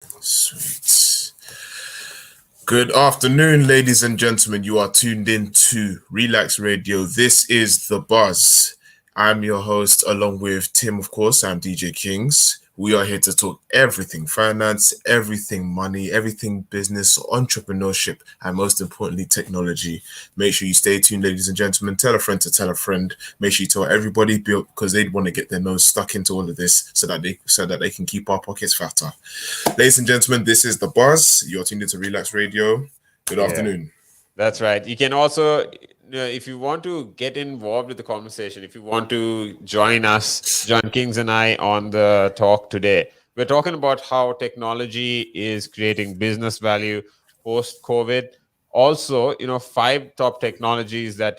Sweet. Good afternoon, ladies and gentlemen. You are tuned in to Relaks Radio. This is The Buzz. I'm your host, along with Tim, of course. I'm DJ Kings. We are here to talk everything finance, everything money, everything business, entrepreneurship, and most importantly, technology. Make sure you stay tuned, ladies and gentlemen. Tell a friend to tell a friend. Make sure you tell everybody because they'd want to get their nose stuck into all of this so that they can keep our pockets fatter. Ladies and gentlemen, this is The Buzz. You're tuned into Relaks Radio. Good Yeah, afternoon. that's right. You can also, if you want to get involved with the conversation, if you want to join us, join Kings and I on the talk today, we're talking about how technology is creating business value post COVID. Also, five top technologies that,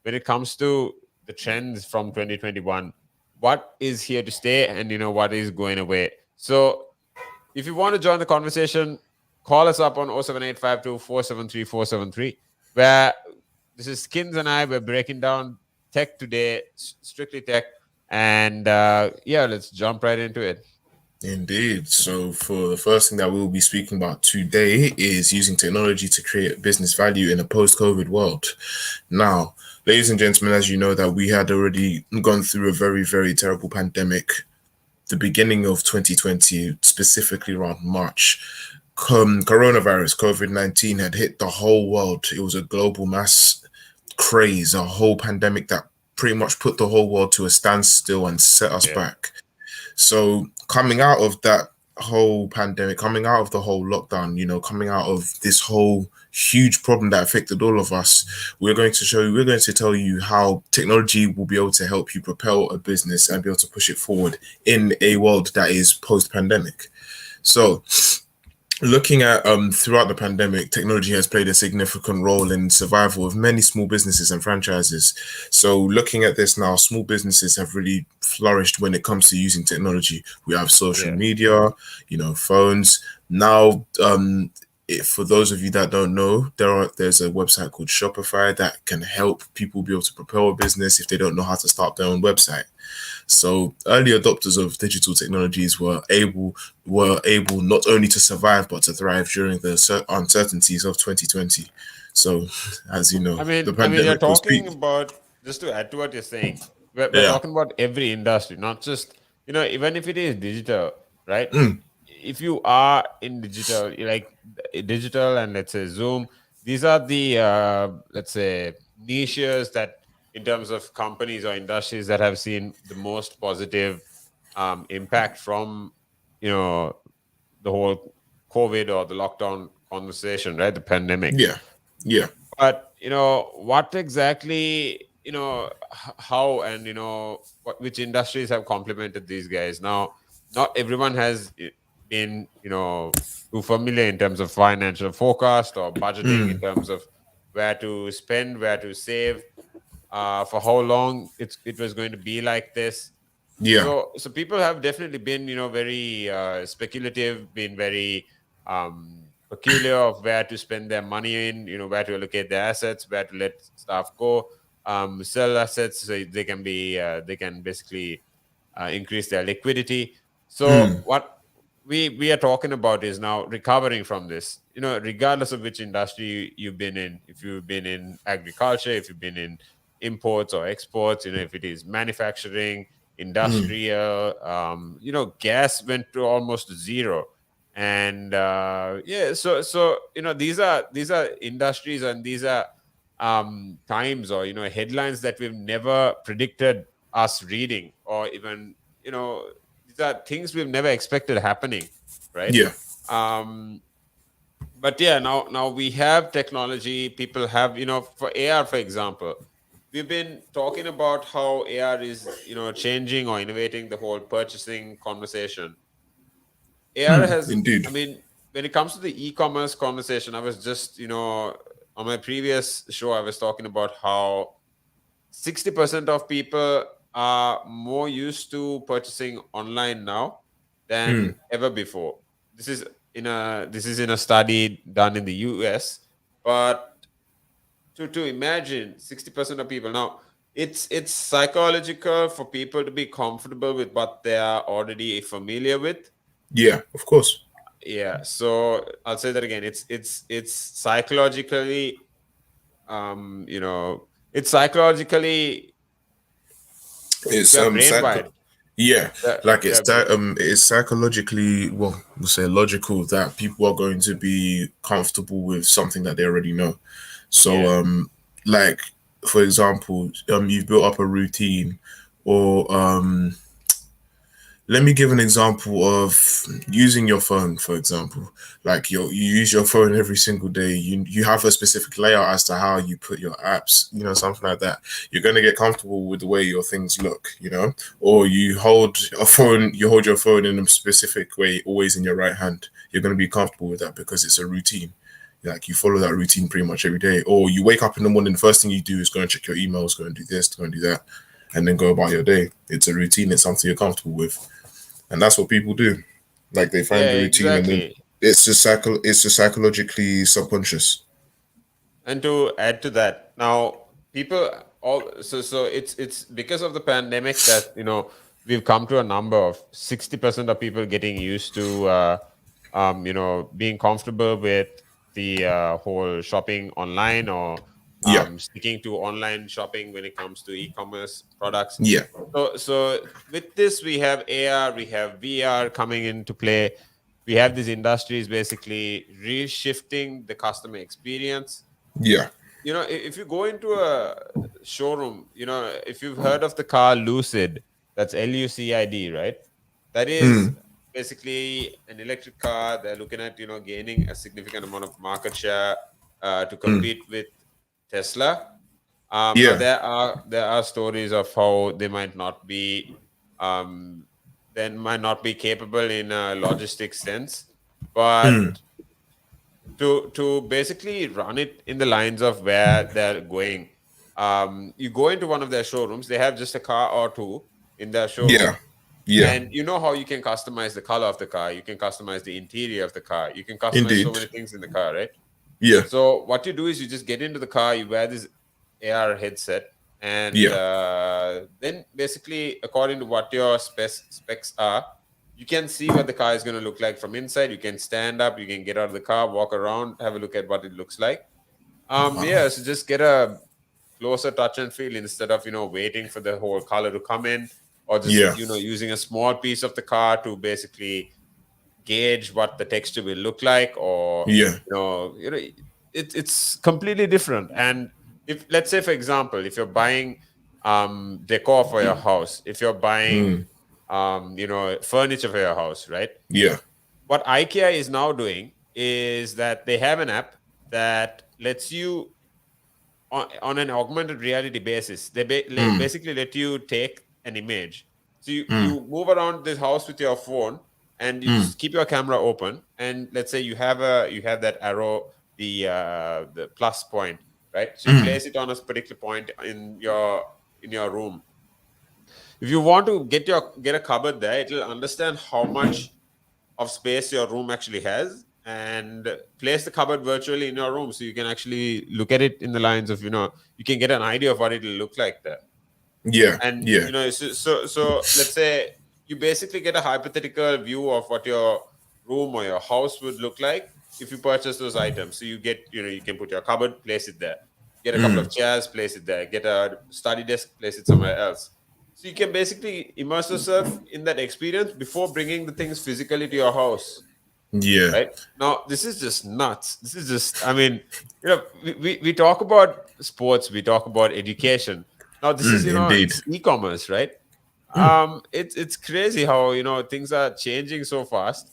when it comes to the trends from 2021, what is here to stay and, what is going away. So, if you want to join the conversation, call us up on 07852 473 473, where this is Skins and I. We're breaking down tech today, strictly tech. And yeah, let's jump right into it. Indeed. So, for the first thing that we'll be speaking about today is using technology to create business value in a post-COVID world. Now, ladies and gentlemen, as you know, that we had already gone through a very, very terrible pandemic. The beginning of 2020, specifically around March, coronavirus, COVID-19 had hit the whole world. It was a global mass craze, a whole pandemic that pretty much put the whole world to a standstill and set us Yeah. back. So coming out of that whole pandemic, coming out of the whole lockdown, coming out of this whole huge problem that affected all of us, we're going to tell you how technology will be able to help you propel a business and be able to push it forward in a world that is post-pandemic. So looking at throughout the pandemic, technology has played a significant role in survival of many small businesses and franchises. So looking at this now, small businesses have really flourished when it comes to using technology. We have social Yeah. media, phones. Now, for those of you that don't know, there's a website called Shopify that can help people be able to propel a business if they don't know how to start their own website. So early adopters of digital technologies were able not only to survive but to thrive during the uncertainties of 2020. So, as you know, the You're pandemic was talking peak. about, just to add to what you're saying, we're Yeah. talking about every industry, not just, even if it is digital, right? Mm, If you are in digital, like digital and let's say Zoom, these are the let's say niches that, in terms of companies or industries that have seen the most positive impact from you know the whole COVID or the lockdown conversation, right? The pandemic. yeah. Yeah. But what exactly, how and which industries have complemented these guys. Now, not everyone has been too familiar in terms of financial forecast or budgeting, in Mm, terms of where to spend, where to save, for how long it was going to be like this. yeah. So people have definitely been, very speculative, been very peculiar of where to spend their money in, where to allocate their assets, where to let staff go, sell assets so they can basically increase their liquidity. So Mm, what we are talking about is now recovering from this. Regardless of which industry you've been in, if you've been in agriculture, if you've been in imports or exports, if it is manufacturing, mm, industrial, gas went to almost zero. And yeah, so these are industries, and these are times, or headlines that we've never predicted us reading, or even you know these are things we've never expected happening, right? yeah. um but yeah, now we have technology. People have, for AR, for example, we've been talking about how AR is, changing or innovating the whole purchasing conversation. AR has, Indeed. when it comes to the e-commerce conversation, I was just, on my previous show, I was talking about how 60% of people are more used to purchasing online now than Mm, ever before. This is in a study done in the US. But to imagine 60% of people now, it's psychological for people to be comfortable with what they are already familiar with. yeah. Of course. Yeah, so I'll say that again. It's psychologically, it's psychologically, It's we are brain wired. yeah, like We it's are brain. it's psychologically, well, we'll say logical that people are going to be comfortable with something that they already know. So Yeah, like for example, you've built up a routine, or let me give an example of using your phone, for example. Like you use your phone every single day. You have a specific layout as to how you put your apps, something like that. You're gonna get comfortable with the way your things look, or you hold your phone in a specific way, always in your right hand. You're gonna be comfortable with that because it's a routine. Like you follow that routine pretty much every day. Or you wake up in the morning, the first thing you do is go and check your emails, go and do this, go and do that, and then go about your day. It's a routine, it's something you're comfortable with, and that's what people do. Like they find yeah, the routine, and then exactly. it's just psychologically subconscious. And to add to that, now people all so it's because of the pandemic that we've come to a number of 60% of people getting used to being comfortable with the whole shopping online, or Yeah, sticking to online shopping when it comes to e-commerce products. yeah, So with this, we have AR, we have VR coming into play. We have these industries basically reshifting the customer experience. yeah. If you go into a showroom, if you've heard of the car Lucid, that's Lucid, right? That is Mm, basically an electric car. They're looking at gaining a significant amount of market share to mm, compete with Tesla. Now yeah, there are stories of how um, they might not be capable in a logistics sense, mm, but to basically run it in the lines of where they're going. You go into one of their showrooms, they have just a car or two in their showroom, yeah, yeah. and you know how you can customize the color of the car, you can customize the interior of the car, you can customize so Indeed. many things in the car, right? Yeah, So what you do is you just get into the car, you wear this AR headset, and yeah, then basically, according to what your specs are, you can see what the car is going to look like from inside. You can stand up, you can get out of the car, walk around, have a look at what it looks like. Yeah, so just get a closer touch and feel instead of waiting for the whole color to come in, or just yeah, using a small piece of the car to basically gauge what the texture will look like, or yeah. it's completely different. And if, let's say, for example, if you're buying decor for your house, if you're buying Mm, furniture for your house, right? yeah. What IKEA is now doing is that they have an app that lets you, on an augmented reality basis, they Mm, basically let you take an image. So mm, you move around this house with your phone, and you mm, just keep your camera open, and let's say you have that arrow, the plus point, right? So you mm. place it on a particular point in your room. If you want to get a cupboard there, it'll understand how much of space your room actually has, and place the cupboard virtually in your room, so you can actually look at it in the lines of, you can get an idea of what it'll look like there. Yeah, And yeah. so let's say you basically get a hypothetical view of what your room or your house would look like if you purchase those items. So you can put your cupboard, place it there, get a couple Mm, of chairs, place it there, get a study desk, place it somewhere else. So you can basically immerse yourself in that experience before bringing the things physically to your house, yeah. right? Now this is just nuts. This is just, I mean, we talk about sports, we talk about education. Now this is, Indeed. it's e-commerce, right? It's crazy how things are changing so fast.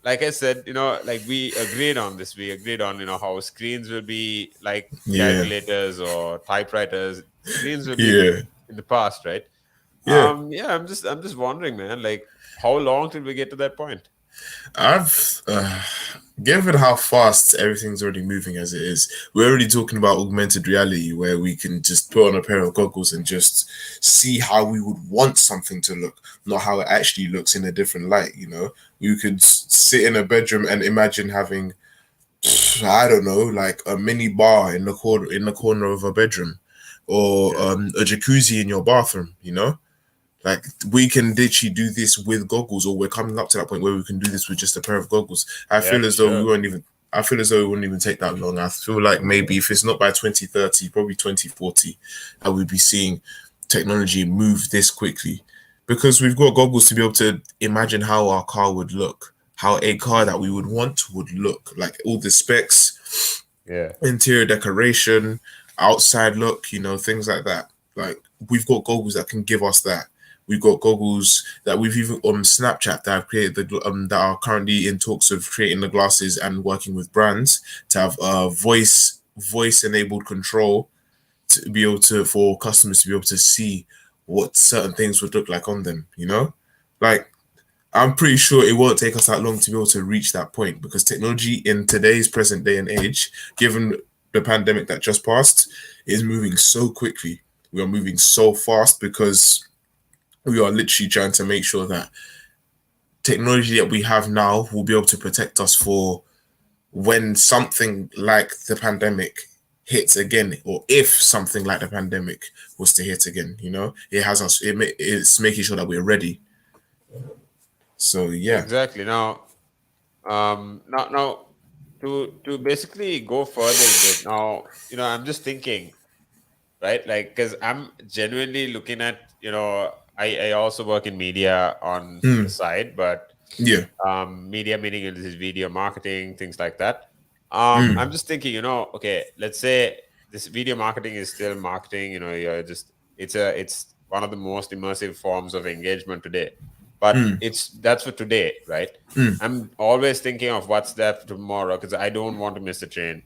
Like I said, like we agreed on this, we agreed on how screens will be like Yeah, calculators or typewriters. Screens will be yeah, in the past, right? yeah. Yeah, I'm just wondering, man, like how long till we get to that point? I've given how fast everything's already moving as it is, we're already talking about augmented reality where we can just put on a pair of goggles and just see how we would want something to look, not how it actually looks in a different light. We could sit in a bedroom and imagine having, I don't know, like a mini bar in the corner of a bedroom, or Yeah. a jacuzzi in your bathroom. Like we can literally do this with goggles, or we're coming up to that point where we can do this with just a pair of goggles. I Yeah, feel for as though we sure. won't even. I feel as though it wouldn't even take that long. I feel like maybe if it's not by 2030, probably 2040, I would be seeing technology move this quickly, because we've got goggles to be able to imagine how our car would look, how a car that we would want would look, like all the specs, Yeah. interior decoration, outside look, things like that. Like we've got goggles that can give us that. We've got goggles that we've even on Snapchat that have created that are currently in talks of creating the glasses and working with brands to have voice enabled control to be able to for customers to be able to see what certain things would look like on them. Like I'm pretty sure it won't take us that long to be able to reach that point, because technology in today's present day and age, given the pandemic that just passed, is moving so quickly. We are moving so fast because we are literally trying to make sure that technology that we have now will be able to protect us for when something like the pandemic hits again, or if something like the pandemic was to hit again. It has us. It's making sure that we're ready. So yeah. Exactly. Now, to basically go further into it, now, I'm just thinking, right? Like, because I'm genuinely looking at, I also work in media on the Mm, side, but yeah. media meaning this is video marketing, things like that. I'm Mm, just thinking, okay, let's say this video marketing is still marketing, you're just it's one of the most immersive forms of engagement today. But mm, that's for today, right? mm, I'm always thinking of what's there for tomorrow because I don't want to miss the train. mm,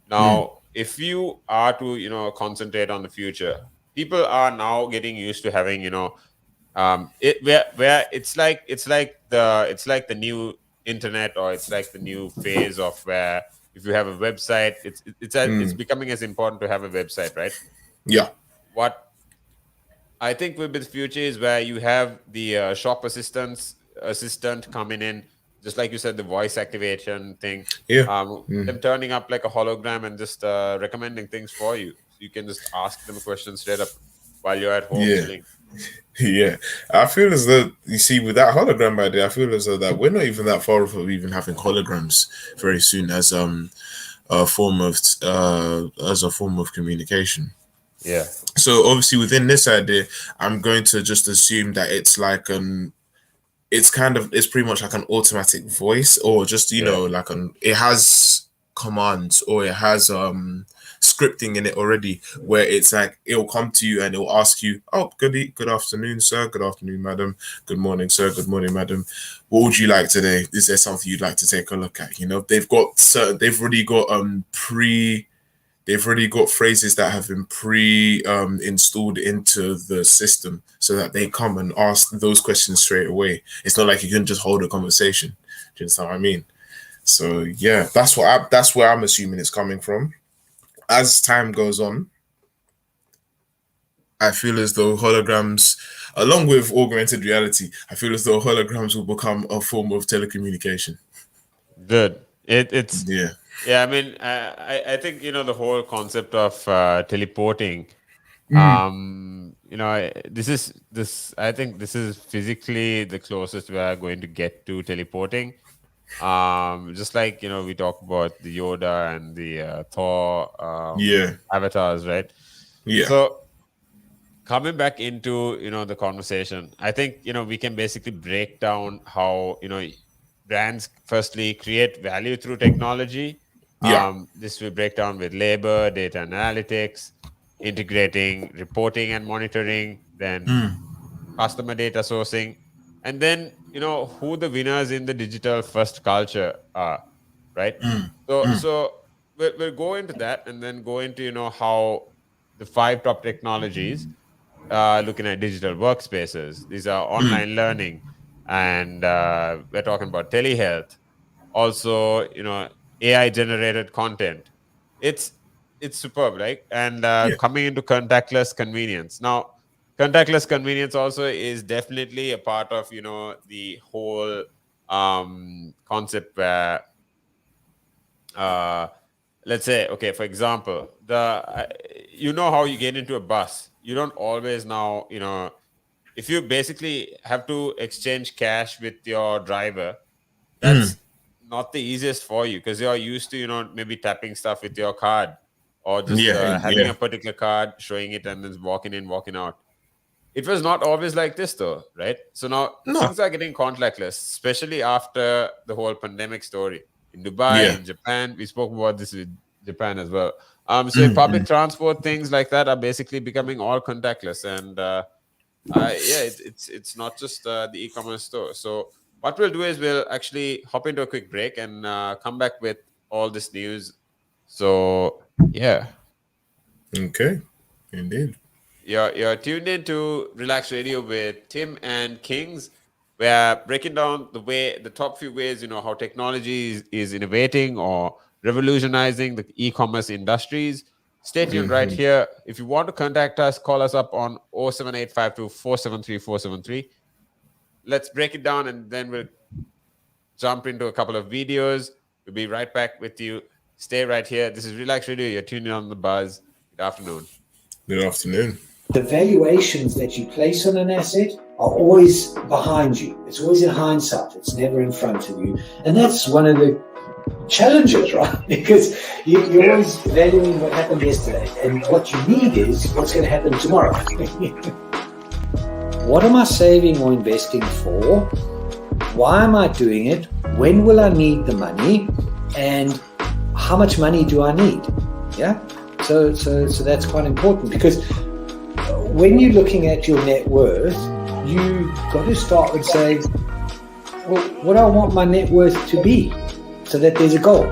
Now, if you are to, concentrate on the future, people are now getting used to having, it where it's like the new internet, or it's like the new phase of where if you have a website, it's mm. becoming as important to have a website, right? Yeah. What I think will be the future is where you have the shop assistant coming in, just like you said, the voice activation thing, Yeah. Mm, them turning up like a hologram and just recommending things for you, so you can just ask them a question straight up while you're at home yeah. chilling. Yeah. I feel as though, you see, with that hologram idea, I feel as though that we're not even that far off of even having holograms very soon as as a form of communication. Yeah. So obviously within this idea, I'm going to just assume that it's like it's pretty much like an automatic voice, or just Yeah. like it has commands, or it has scripting in it already, where it's like it'll come to you and it'll ask you, oh, good afternoon sir, good afternoon madam, good morning sir, good morning madam, what would you like today, is there something you'd like to take a look at? They've already got phrases that have been installed into the system, so that they come and ask those questions straight away. It's not like you can just hold a conversation. Do you understand what I mean? So yeah, that's where I'm assuming it's coming from. As time goes on, I feel as though holograms, along with augmented reality, I feel as though holograms will become a form of telecommunication. Good. It's Yeah. Yeah. I mean, I think the whole concept of teleporting. Mm, This. I think this is physically the closest we are going to get to teleporting. Just like we talk about the Yoda and the Thor yeah. avatars, right? Yeah. So coming back into the conversation, I think we can basically break down how brands firstly create value through technology. Yeah. This will break down with labor, data analytics, integrating reporting and monitoring, then Mm, customer data sourcing, and then who the winners in the digital first culture are, right? So we'll go into that, and then go into how the five top technologies, looking at digital workspaces. These are mm, online learning, and we're talking about telehealth. Also, AI generated content. It's it's superb, right? And yeah. coming into contactless convenience. Now, contactless convenience also is definitely a part of the whole concept where uh, let's say, okay, for example, how you get into a bus, you don't always now if you basically have to exchange cash with your driver, that's not the easiest for you because you're used to, maybe tapping stuff with your card or just having a particular card, showing it, and then walking in, walking out. It was not always like this though, right? So now things are getting contactless, especially after the whole pandemic story in Dubai, in Japan. We spoke about this with Japan as well. So in public transport, things like that are basically becoming all contactless, and it's not just the e-commerce store. So what we'll do is we'll actually hop into a quick break and come back with all this news. So yeah. Okay, indeed. You're tuned in to Relax Radio with Tim and Kings. We're breaking down the top few ways, how technology is innovating or revolutionizing the e-commerce industries. Stay tuned right here. If you want to contact us, call us up on 07852 473 473. Let's break it down and then we'll jump into a couple of videos. We'll be right back with you. Stay right here. This is Relax Radio. You're tuning on the buzz. Good afternoon. Good afternoon. The valuations that you place on an asset are always behind you. It's always in hindsight. It's never in front of you. And that's one of the challenges, right? Because you're always valuing what happened yesterday. And what you need is what's going to happen tomorrow. What am I saving or investing for? Why am I doing it? When will I need the money? And how much money do I need? Yeah. So that's quite important, because when you're looking at your net worth, you got to start with saying, well, what do I want my net worth to be, so that there's a goal,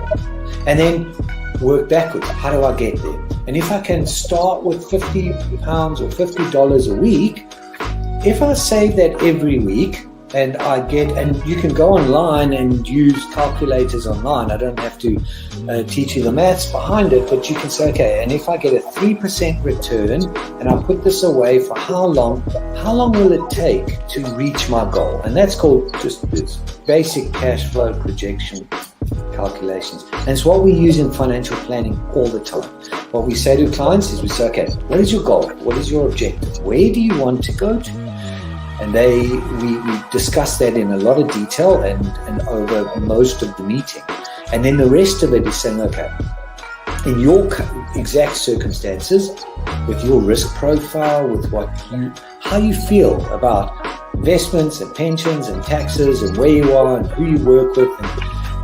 and then work backwards. How do I get there? And if I can start with £50 or $50 a week, if I save that every week, and you can go online and use calculators online. I don't have to teach you the maths behind it, but you can say, okay, and if I get a 3% return and I put this away for how long will it take to reach my goal? And that's called just this basic cash flow projection calculations. And it's what we use in financial planning all the time. What we say to clients is we say, okay, what is your goal? What is your objective? Where do you want to go to? And we discuss that in a lot of detail and over most of the meeting. And then the rest of it is saying, okay, in your exact circumstances, with your risk profile, with how you feel about investments and pensions and taxes and where you are and who you work with,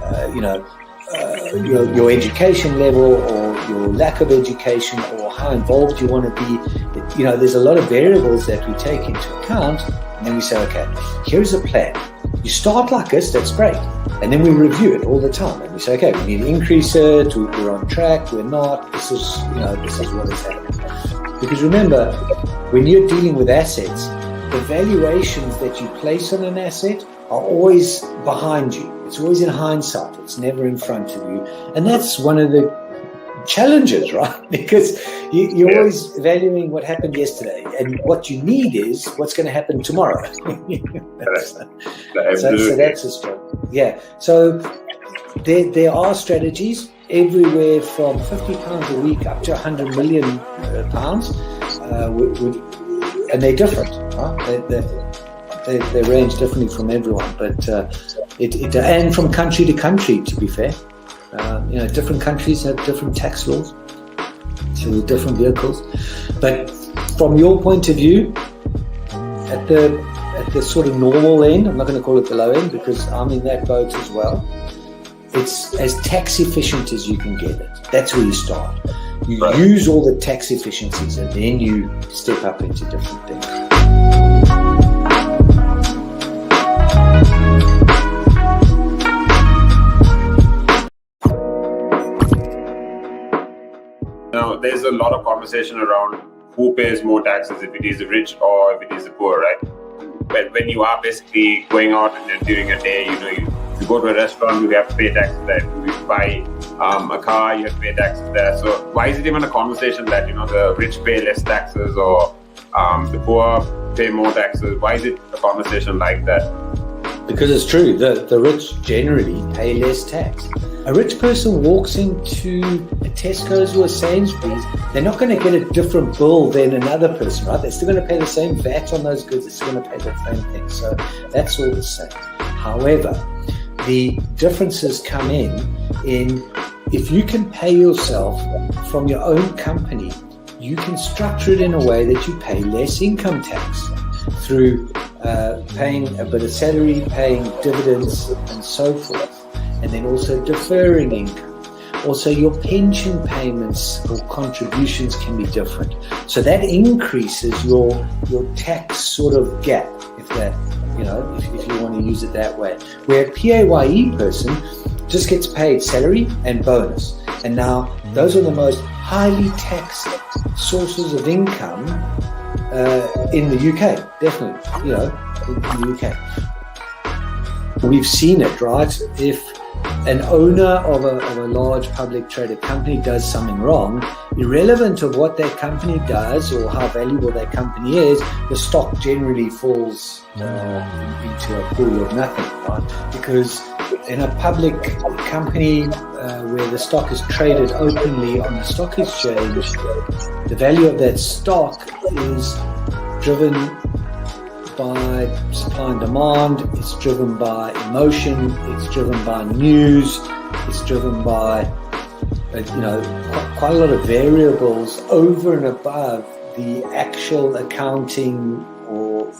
and your education level or your lack of education or how involved you want to be. There's a lot of variables that we take into account, and then we say, okay, here's a plan. You start like this, that's great. And then we review it all the time. And we say, okay, we need to increase it, we're on track, we're not, this is what is happening. Because remember, when you're dealing with assets, the valuations that you place on an asset are always behind you. It's always in hindsight. It's never in front of you. And that's one of the challenges, right? Because you're always valuing what happened yesterday, and what you need is what's going to happen tomorrow. So that's a struggle. Yeah. So there are strategies everywhere from £50 a week up to £100 million, and they're different, right? They range differently from everyone, but and from country to country, to be fair. Different countries have different tax laws, so different vehicles. But from your point of view, at the sort of normal end, I'm not going to call it the low end because I'm in that boat as well. It's as tax efficient as you can get it. That's where you start. You use all the tax efficiencies, and then you step up into different things. Now, there's a lot of conversation around who pays more taxes, if it is the rich or if it is the poor, right? But when you are basically going out and during a day, you go to a restaurant, you have to pay taxes there. If you buy a car, you have to pay taxes there. So why is it even a conversation that, the rich pay less taxes or the poor pay more taxes? Why is it a conversation like that? Because it's true, the rich generally pay less tax. A rich person walks into a Tesco's or a Sainsbury's, they're not going to get a different bill than another person, right? They're still going to pay the same VAT on those goods, they're still going to pay the same thing. So that's all the same. However, the differences come in if you can pay yourself from your own company, you can structure it in a way that you pay less income tax through paying a bit of salary, paying dividends and so forth, and then also deferring income. Also, your pension payments or contributions can be different. So that increases your tax sort of gap, if you want to use it that way. Where a PAYE person just gets paid salary and bonus. And now those are the most highly taxed sources of income in the UK, definitely, in the UK. We've seen it, right? If an owner of a large public traded company does something wrong, irrelevant of what that company does or how valuable that company is, the stock generally falls into a pool of nothing, right? Because in a public company where the stock is traded openly on the stock exchange, the value of that stock is driven by supply and demand, it's driven by emotion, it's driven by news, it's driven by quite a lot of variables over and above the actual accounting or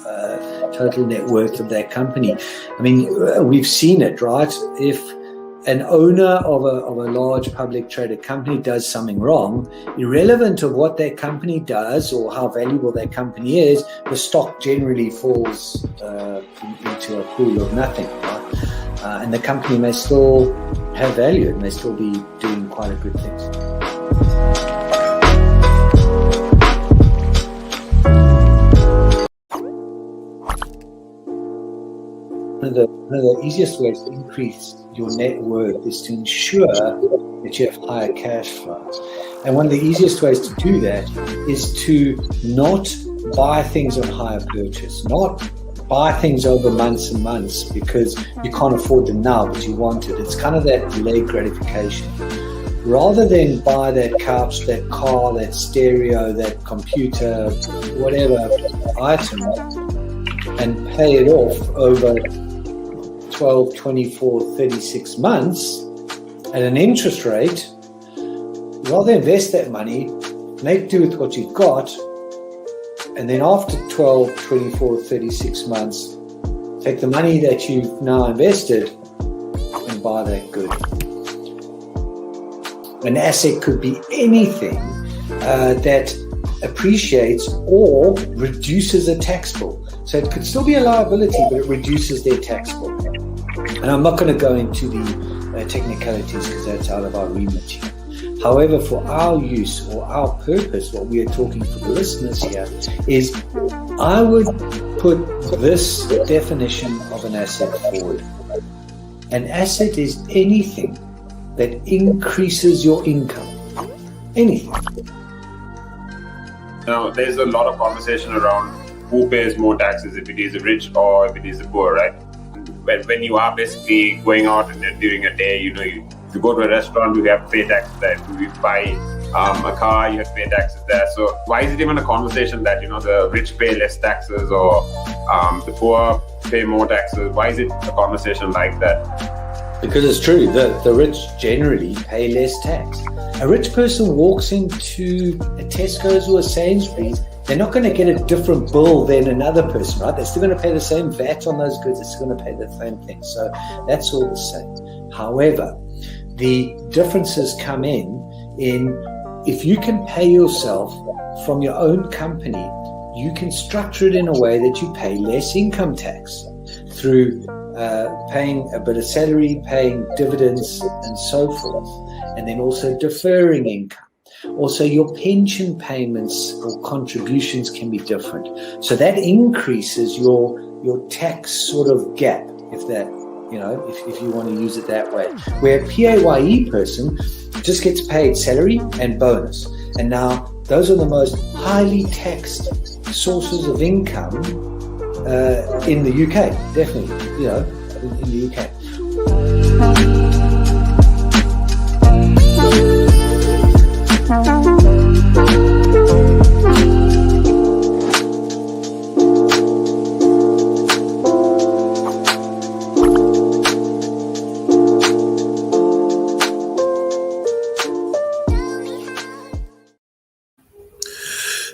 total net worth of that company. I mean, we've seen it, right? If an owner of a large public traded company does something wrong, irrelevant of what that company does or how valuable that company is, the stock generally falls into a pool of nothing, right? And the company may still have value, it may still be doing quite a good things. One of the easiest ways to increase your net worth is to ensure that you have higher cash flows. And one of the easiest ways to do that is to not buy things on hire purchase, not buy things over months and months because you can't afford them now, but you want it. It's kind of that delayed gratification. Rather than buy that couch, that car, that stereo, that computer, whatever item, and pay it off over 12, 24, 36 months at an interest rate, rather invest that money, make do with what you've got, and then after 12, 24, 36 months, take the money that you've now invested and buy that good. An asset could be anything that appreciates or reduces a tax bill. So it could still be a liability, but it reduces their tax bill. And I'm not going to go into the technicalities because that's out of our remit here. However, for our use or our purpose, what we are talking for the listeners here is I would put this definition of an asset forward. An asset is anything that increases your income. Anything. Now, there's a lot of conversation around who pays more taxes, if it is the rich or if it is the poor, right? When you are basically going out and during a day, if you go to a restaurant, you have to pay taxes there. If you buy a car, you have to pay taxes there. So why is it even a conversation that, the rich pay less taxes or the poor pay more taxes? Why is it a conversation like that? Because it's true, the rich generally pay less tax. A rich person walks into a Tesco's or a Sainsbury's, they're not going to get a different bill than another person, right? They're still going to pay the same VAT on those goods. They're still going to pay the same thing. So that's all the same. However, the differences come in if you can pay yourself from your own company, you can structure it in a way that you pay less income tax through paying a bit of salary, paying dividends and so forth, and then also deferring income. Also, your pension payments or contributions can be different. So that increases your tax sort of gap, if you want to use it that way. Where a PAYE person just gets paid salary and bonus. And now those are the most highly taxed sources of income in the UK, definitely, in the UK.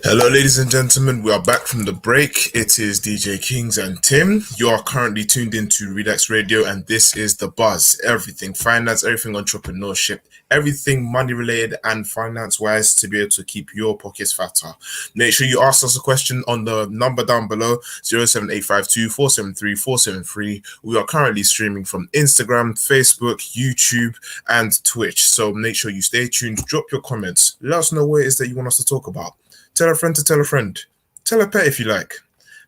Hello, ladies and gentlemen. We are back from the break. It is DJ Kings and Tim. You are currently tuned into Relaks Radio, and this is The Buzz. Everything finance, everything entrepreneurship, everything money related and finance wise to be able to keep your pockets fatter. Make sure you ask us a question on the number down below, 07852 473 473. We are currently streaming from Instagram, Facebook, YouTube, and Twitch. So make sure you stay tuned. Drop your comments. Let us know what it is that you want us to talk about. Tell a friend to tell a friend. Tell a pet if you like.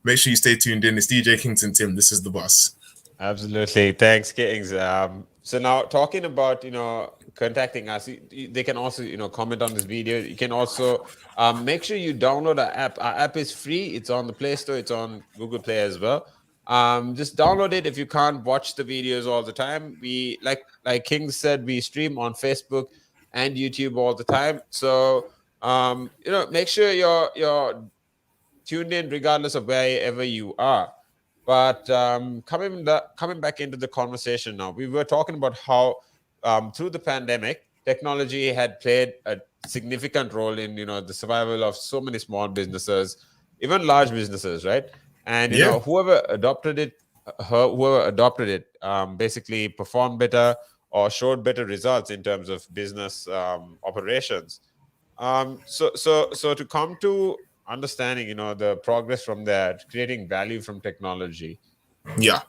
Make sure you stay tuned in. It's DJ Kings and Tim. This is The Buzz. Absolutely. Thanks, Kings. So now talking about, contacting us, they can also, comment on this video. You can also make sure you download our app. Our app is free. It's on the Play Store. It's on Google Play as well. Just download it if you can't watch the videos all the time. We, like Kings said, we stream on Facebook and YouTube all the time. So, make sure you're tuned in regardless of wherever you are. But coming back into the conversation now, we were talking about how through the pandemic, technology had played a significant role in the survival of so many small businesses, even large businesses, right? And whoever adopted it basically performed better or showed better results in terms of business operations. So to come to understanding, the progress from that, creating value from technology. Yeah.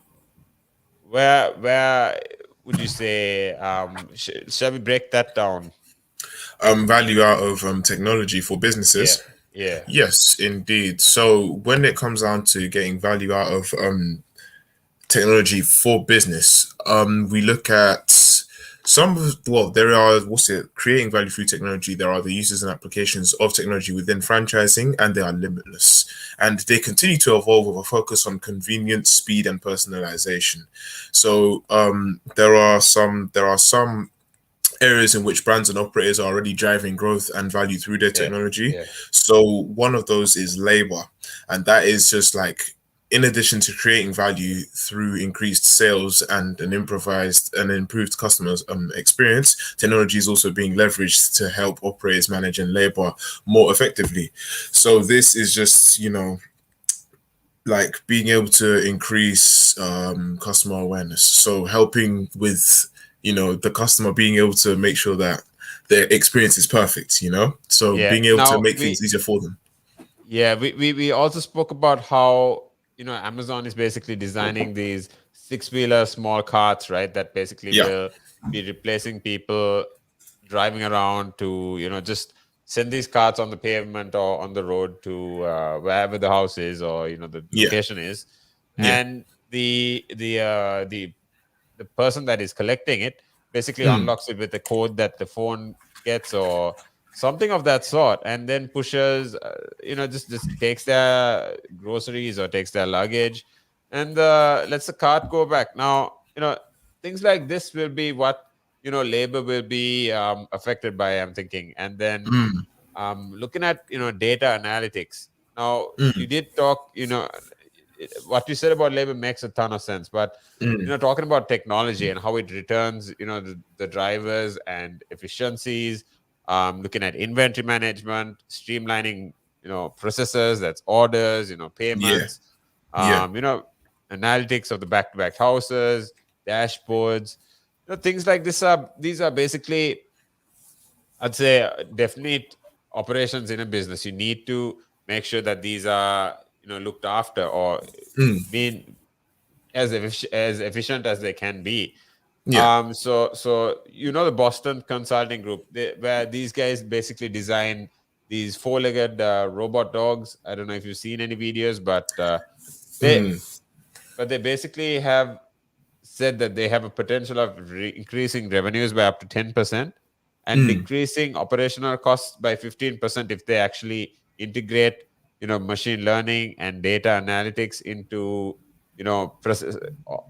Where would you say, shall we break that down? Value out of technology for businesses. Yeah. Yes, indeed. So when it comes down to getting value out of technology for business, we look at there are creating value through technology. There are the uses and applications of technology within franchising, and they are limitless, and they continue to evolve with a focus on convenience, speed, and personalization. So there are some areas in which brands and operators are already driving growth and value through their technology. So one of those is labor, and that is just like, in addition to creating value through increased sales and an improved customers experience, technology is also being leveraged to help operators manage and labor more effectively. So this is just, like being able to increase customer awareness. So helping with, the customer being able to make sure that their experience is perfect, so being able to make things easier for them. Yeah, we also spoke about how Amazon is basically designing these 6-wheeler small carts, right? That basically will be replacing people driving around to, just send these carts on the pavement or on the road to wherever the house is or, the location is. And the person that is collecting it basically unlocks it with a code that the phone gets or something of that sort, and then pushes, just takes their groceries or takes their luggage and lets the cart go back. Now, things like this will be what, labor will be affected by, I'm thinking. And then looking at, data analytics. Now, you did talk, what you said about labor makes a ton of sense, but talking about technology and how it returns, the drivers and efficiencies, looking at inventory management, streamlining, processes, that's orders, payments, analytics of the back-to-back houses, dashboards, things like this these are basically, I'd say, definite operations in a business. You need to make sure that these are, looked after or being as efficient as they can be. So the Boston Consulting Group, where these guys basically design these 4-legged robot dogs. I don't know if you've seen any videos, but they basically have said that they have a potential of increasing revenues by up to 10% and decreasing operational costs by 15% if they actually integrate, machine learning and data analytics into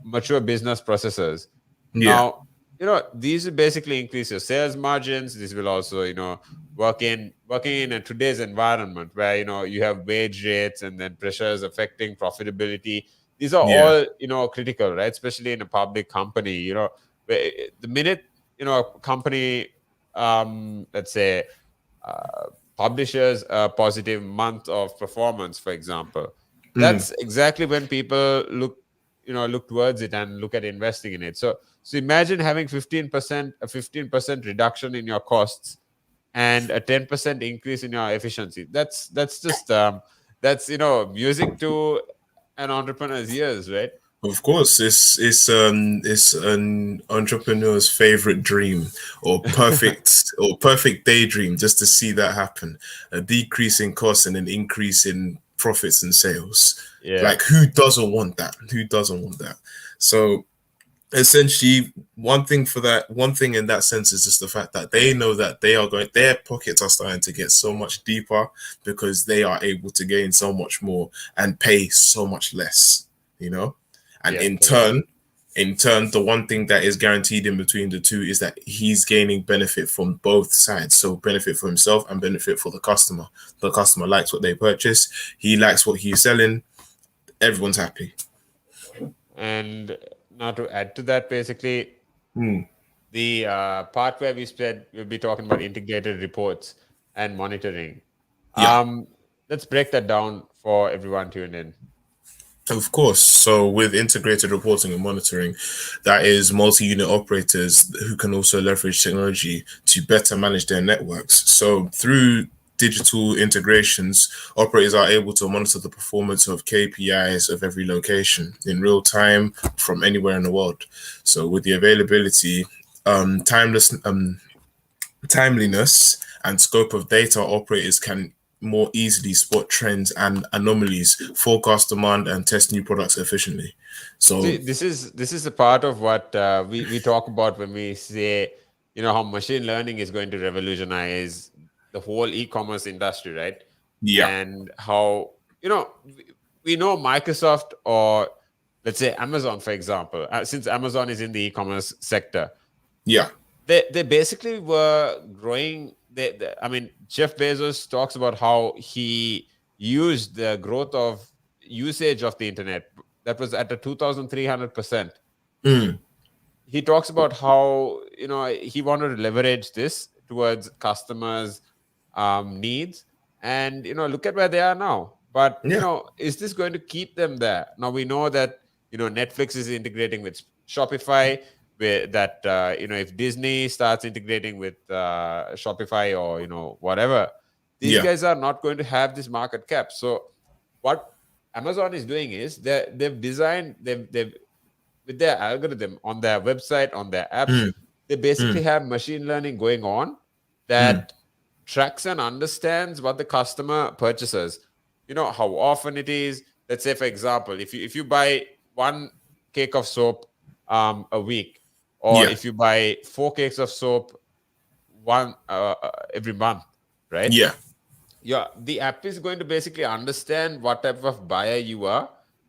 mature business processes. Yeah. Now, these will basically increase your sales margins. This will also, working in a today's environment where, you have wage rates and then pressures affecting profitability. These are Yeah. all, critical, right? Especially in a public company, where the minute, a company, let's say, uh, publishes a positive month of performance, for example, Mm. that's exactly when people look towards it and look at investing in it. So imagine having 15% reduction in your costs and a 10% increase in your efficiency. That's just that's music to an entrepreneur's ears, right? Of course, it's an entrepreneur's favorite dream or perfect daydream just to see that happen. A decrease in costs and an increase in profits and sales. Yeah. Like who doesn't want that? Who doesn't want that? So essentially one thing in that sense is just the fact that they know that their pockets are starting to get so much deeper because they are able to gain so much more and pay so much less, you know. And Yeah, correct. in turn, the one thing that is guaranteed in between the two is that he's gaining benefit from both sides. So benefit for himself and benefit for the customer. The customer likes what they purchase, he likes what he's selling, everyone's happy. And now to add to that, basically, Mm. the part where we said we'll be talking about integrated reports and monitoring. Yeah. Let's break that down for everyone tuned in. Of course. So with integrated reporting and monitoring, that is multi-unit operators who can also leverage technology to better manage their networks. So through digital integrations, operators are able to monitor the performance of KPIs of every location in real time from anywhere in the world. So with the availability, timeliness and scope of data, operators can more easily spot trends and anomalies, forecast demand, and test new products efficiently. So See, this is a part of what we talk about when we say, how machine learning is going to revolutionize the whole e-commerce industry, right? yeah, And how, we know Microsoft, or let's say Amazon, for example, since Amazon is in the e-commerce sector, yeah, they basically were growing. I mean, Jeff Bezos talks about how he used the growth of usage of the internet that was at a 2,300%. mm, He talks about how he wanted to leverage this towards customers' needs, and look at where they are now. But yeah, is this going to keep them there? Now we know that Netflix is integrating with Shopify. Where that if Disney starts integrating with Shopify, or whatever, these yeah, guys are not going to have this market cap. So what Amazon is doing is they've designed they've with their algorithm on their website, on their apps, mm, they basically mm, have machine learning going on mm, that tracks and understands what the customer purchases. How often it is. Let's say, for example, if you buy one cake of soap a week, or yeah, if you buy 4 cakes of soap one every month, right? yeah, Yeah, the app is going to basically understand what type of buyer you are,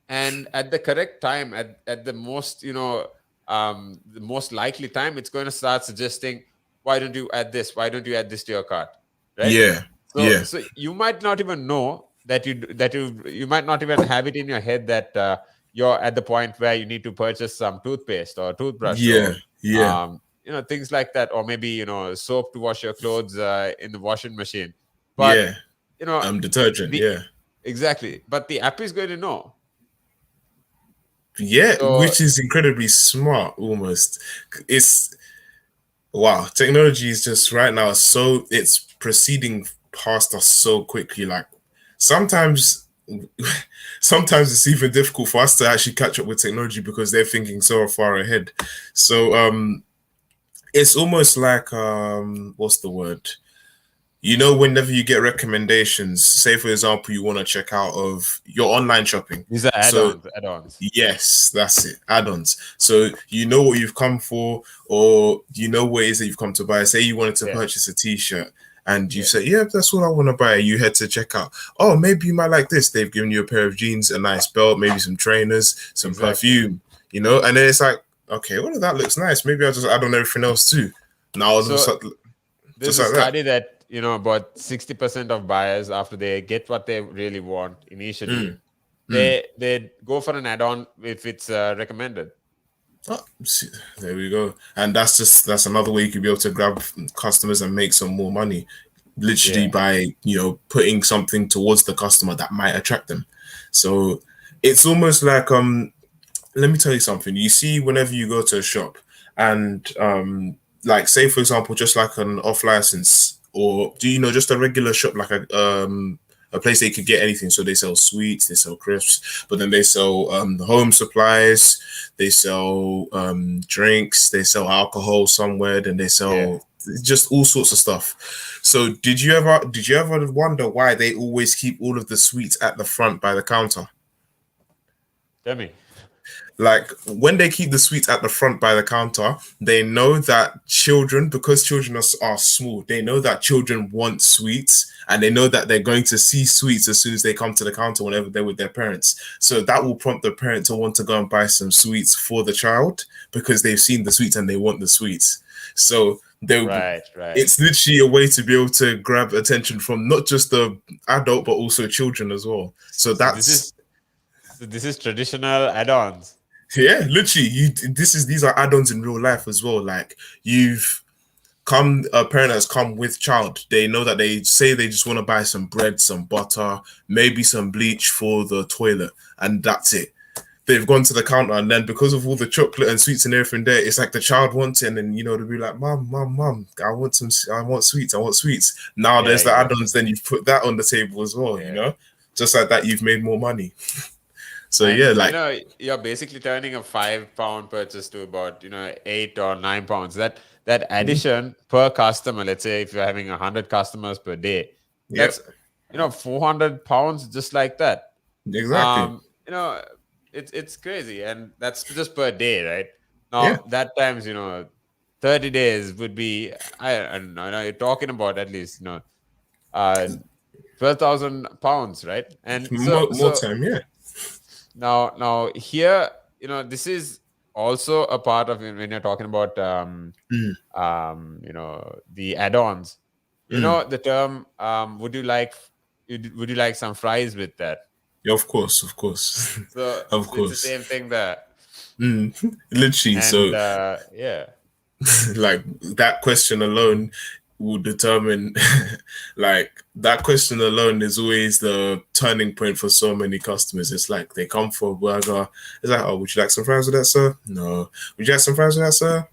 and at the correct time, at the most the most likely time, it's going to start suggesting, why don't you add this, why don't you add this to your cart, right? yeah, so yeah, so you might not even know that you might not even have it in your head that you're at the point where you need to purchase some toothpaste or toothbrush, yeah, or yeah, things like that, or maybe soap to wash your clothes in the washing machine. But yeah. you know Detergent. the Yeah, exactly, but the app is going to know. yeah, So which is incredibly smart. Almost, it's wow. Technology is just right now so it's proceeding past us so quickly. Like sometimes sometimes it's even difficult for us to actually catch up with technology because they're thinking so far ahead. So it's almost like what's the word, whenever you get recommendations, say for example you want to check out of your online shopping, these are so add-ons. yes, that's it, add-ons. So you know what you've come for, or you know what it is that you've come to buy. Say you wanted to Yeah. purchase a t-shirt, and you say, yeah, that's all I want to buy. You head to checkout. Oh, maybe you might like this. They've given you a pair of jeans, a nice belt, maybe some trainers, some perfume, you know, and then it's like, okay, well, that looks nice. Maybe I'll just add on everything else too. Now, all of a sudden, there's a study that, you know, about 60% of buyers, after they get what they really want initially, they go for an add-on if it's recommended. Oh, see, there we go. And that's another way you could be able to grab customers and make some more money, literally by, you know, putting something towards the customer that might attract them. So it's almost like let me tell you something. You see, whenever you go to a shop and like, say for example, just like an off license, or do you know, just a regular shop, like a place they could get anything. So they sell sweets, they sell crisps, but then they sell home supplies, they sell drinks, they sell alcohol somewhere, then they sell just all sorts of stuff. So did you ever wonder why they always keep all of the sweets at the front by the counter? Tell me. Like, when they keep the sweets at the front by the counter, they know that children, because children are small, they know that children want sweets, and they know that they're going to see sweets as soon as they come to the counter whenever they're with their parents. So that will prompt the parent to want to go and buy some sweets for the child because they've seen the sweets and they want the sweets. So it's literally a way to be able to grab attention from not just the adult but also children as well. So this is traditional add-ons. Yeah, literally, these are add-ons in real life as well. Like, a parent has come with child. They know that they say they just want to buy some bread, some butter, maybe some bleach for the toilet, and that's it. They've gone to the counter, and then because of all the chocolate and sweets and everything there, it's like the child wants it, and then, you know, they'll be like, Mom, I want sweets. Now there's the add-ons, then you put that on the table as well, you know? Just like that, you've made more money. So and, you know, you're basically turning a £5 purchase to about, you know, £8 or £9. That addition per customer, let's say if you're having 100 customers per day, that's you know, £400 just like that. Exactly. You know, it's crazy, and that's just per day, right? Now that times, you know, 30 days would be, I don't know, you're talking about at least, you know, £12,000, right? And more time, Now here, you know, this is also a part of when you're talking about you know, the add-ons. You know, the term would you like some fries with that? Yeah, of course. So of course, it's the same thing there. Literally, and, so like, that question alone will determine like, that question alone is always the turning point for so many customers. It's like they come for a burger, it's like, oh, would you like some fries with that, sir? No. Would you like some fries with that, sir?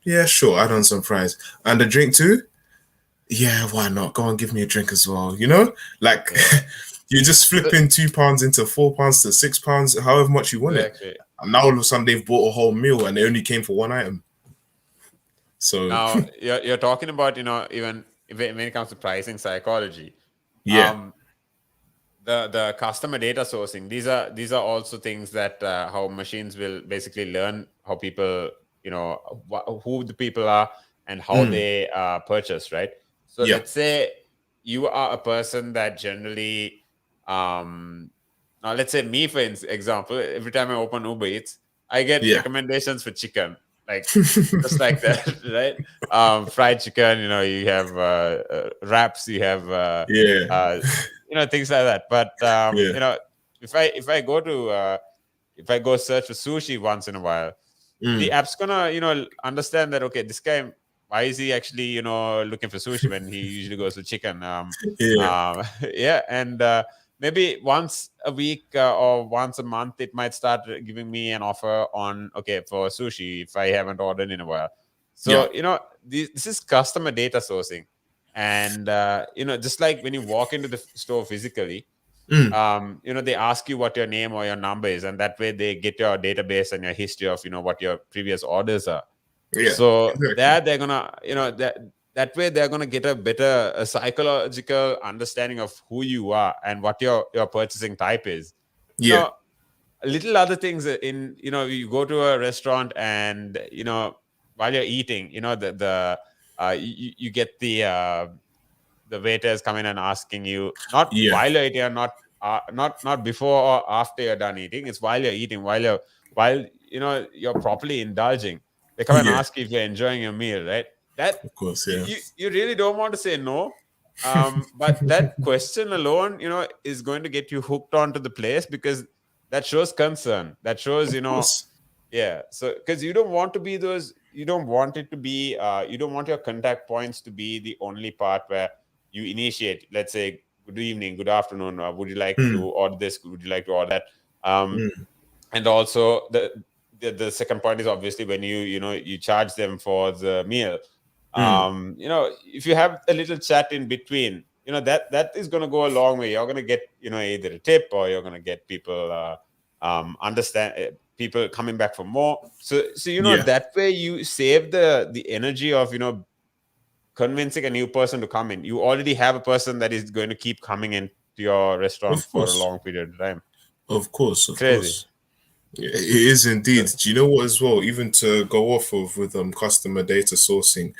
Yeah, sure, add on some fries. And a drink too? Yeah, why not? Go on, give me a drink as well, you know? Like, you're just flipping £2 into £4 to £6, however much you want it. And now all of a sudden they've bought a whole meal and they only came for one item. So now you're talking about, you know, even when it comes to pricing psychology, the customer data sourcing, these are also things that how machines will basically learn how people, you know, who the people are and how they purchase, right? So let's say you are a person that generally now let's say me, for example, every time I open Uber Eats, I get recommendations for chicken, like just like that, right? Fried chicken, you know, you have wraps, you have you know, things like that. But you know, if I go search for sushi once in a while, the app's gonna, you know, understand that, okay, this guy, why is he actually, you know, looking for sushi when he usually goes to chicken? And maybe once a week or once a month, it might start giving me an offer on, okay, for sushi if I haven't ordered in a while. So, you know, this is customer data sourcing. And, you know, just like when you walk into the store physically, you know, they ask you what your name or your number is, and that way they get your database and your history of, you know, what your previous orders are. So that they're gonna, you know, that way they're gonna get a better psychological understanding of who you are and what your purchasing type is. You know, little other things in, you know, you go to a restaurant and, you know, while you're eating, you know, you get the the waiters come in and asking you, not Yeah. while you're eating, or not before or after you're done eating. It's while you're eating, while you're properly indulging. They come and Yeah. ask you if you're enjoying your meal, right? That Of course. Yeah. you really don't want to say no. But that question alone, is going to get you hooked onto the place, because that shows concern. That shows, Of course. yeah. So, because you don't want to be those, you don't want it to be, you don't want your contact points to be the only part where you initiate. Let's say, good evening, good afternoon. Would you like to order this? Would you like to order that? And also the second point is obviously when you charge them for the meal. If you have a little chat in between, that is going to go a long way. You're going to get either a tip, or you're going to get people understand people coming back for more. So Yeah. that way you save the energy of convincing a new person to come in. You already have a person that is going to keep coming into your restaurant Of for a course. long period of time. Of course. Of Crazy. course. It is indeed. Do you know what as well? Even to go off of with customer data sourcing,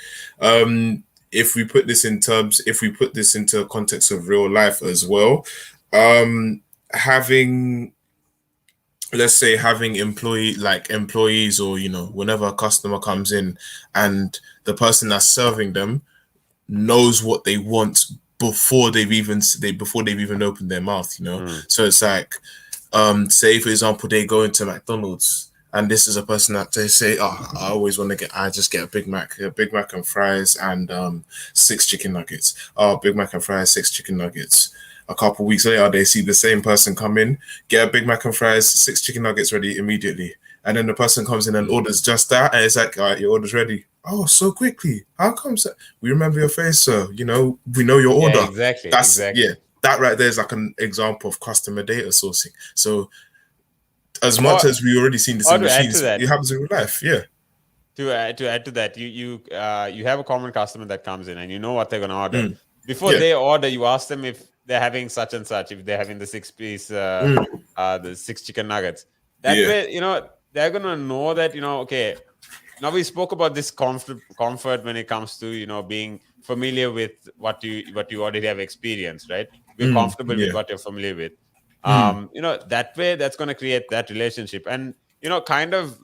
if we put this into context of real life as well, having, let's say, having employees, or whenever a customer comes in and the person that's serving them knows what they want before they've even opened their mouth, So it's like, say for example they go into McDonald's, and this is a person that they say, oh, I just get a Big Mac and fries and 6 chicken nuggets. Oh, Big Mac and fries, 6 chicken nuggets. A couple weeks later, they see the same person come in, get a Big Mac and fries, 6 chicken nuggets ready immediately. And then the person comes in and orders just that, and it's like, all right, your order's ready. Oh, so quickly. How comes that? We remember your face, sir. We know your order. Yeah, exactly. That right there is like an example of customer data sourcing. So as much as we already seen this in machines, it happens in real life. Yeah. To add to that, you have a common customer that comes in, and you know what they're going to order. Before they order, you ask them if they're having such and such, if they're having the 6-piece, the 6 chicken nuggets. That way, they're going to know that, okay, now we spoke about this comfort when it comes to, being familiar with what you already have experienced, right? We're comfortable with what you're familiar with. That way, that's going to create that relationship, and, kind of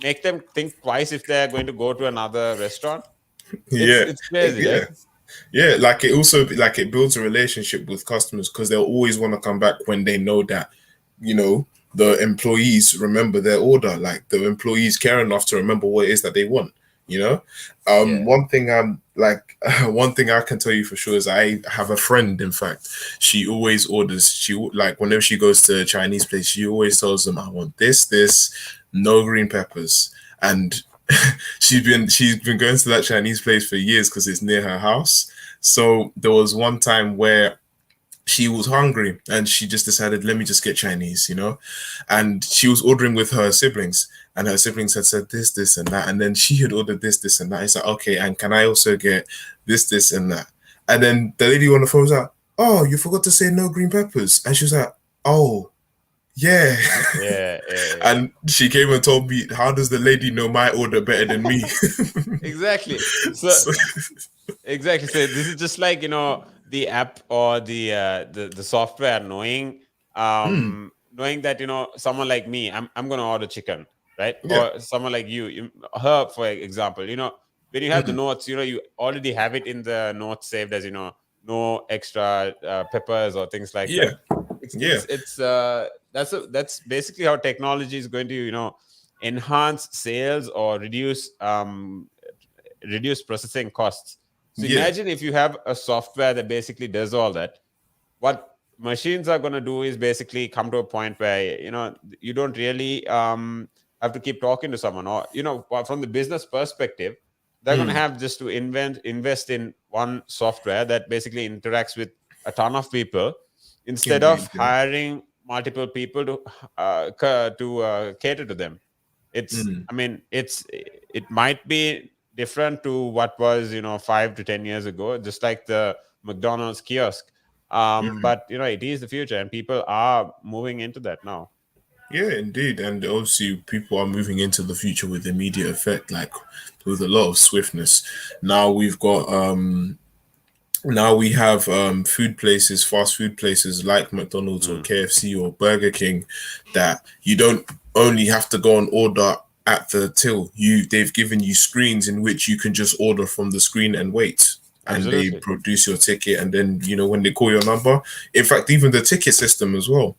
make them think twice if they're going to go to another restaurant. It's crazy, right? Yeah, like it builds a relationship with customers, because they'll always want to come back when they know that, the employees remember their order. Like, the employees care enough to remember what it is that they want. One thing one thing I can tell you for sure is I have a friend, in fact, she always orders, whenever she goes to a Chinese place, she always tells them, I want this, no green peppers. And she's been going to that Chinese place for years because it's near her house. So there was one time where she was hungry and she just decided, let me just get Chinese, and she was ordering with her siblings, and her siblings had said this and that, and then she had ordered this and that. It's like, okay, and can I also get this and that? And then the lady on the phone was like, oh, you forgot to say no green peppers. And she was like, oh, yeah. And she came and told me, how does the lady know my order better than me? Exactly. So exactly. So this is just like, the app or the software knowing that, someone like me, I'm going to order chicken, right? Or someone like her, for example, when you have the notes, you already have it in the notes saved as, no extra peppers or things like that. That's basically how technology is going to, enhance sales or reduce processing costs. So imagine if you have a software that basically does all that. What machines are going to do is basically come to a point where, you don't really have to keep talking to someone, or, from the business perspective, they're going to have just to invest in one software that basically interacts with a ton of people, instead of hiring multiple people to cater to them. It might be different to what was 5 to 10 years ago, just like the McDonald's kiosk, but it is the future, and people are moving into that now. Yeah, indeed. And obviously people are moving into the future with immediate effect, like with a lot of swiftness. Now we've got Now we have food places, fast food places like McDonald's or KFC or Burger King, that you don't only have to go and order at the till. They've given you screens in which you can just order from the screen and wait. And they Absolutely. produce your ticket, and then when they call your number. In fact, even the ticket system as well.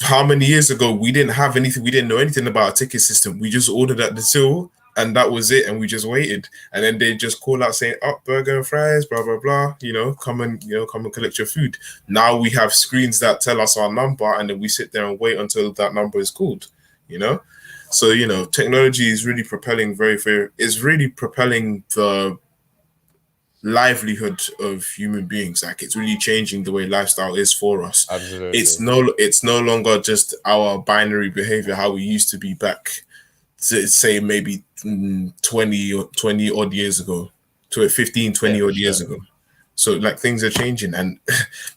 How many years ago we didn't have anything? We didn't know anything about a ticket system. We just ordered at the till, and that was it. And we just waited, and then they just call out saying, "Up, burger and fries, blah blah blah." Come and collect your food. Now we have screens that tell us our number, and then we sit there and wait until that number is called. So technology is really propelling is really propelling the livelihood of human beings. Like, it's really changing the way lifestyle is for us. Absolutely. It's no longer just our binary behavior, how we used to be back to say maybe 20 odd years ago, to 15, 20 odd years ago. So like, things are changing, and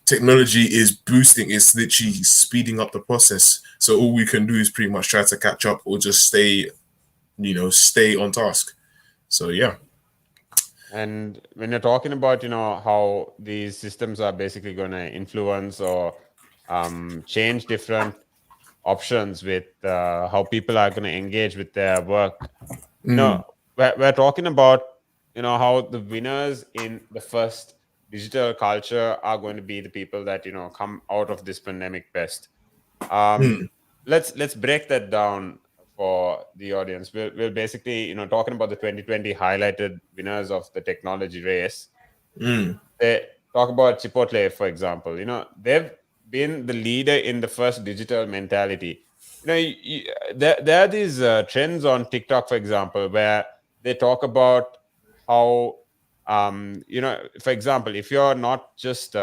technology is boosting. It's literally speeding up the process. So all we can do is pretty much try to catch up, or just stay on task. So yeah. And when you're talking about, how these systems are basically going to influence or change different options with how people are going to engage with their work, we're talking about, how the winners in the first digital culture are going to be the people that, come out of this pandemic best. Let's break that down for the audience. We're basically, talking about the 2020 highlighted winners of the technology race. They talk about Chipotle, for example. They've been the leader in the first digital mentality. There are these trends on TikTok, for example, where they talk about how, for example, if you're not just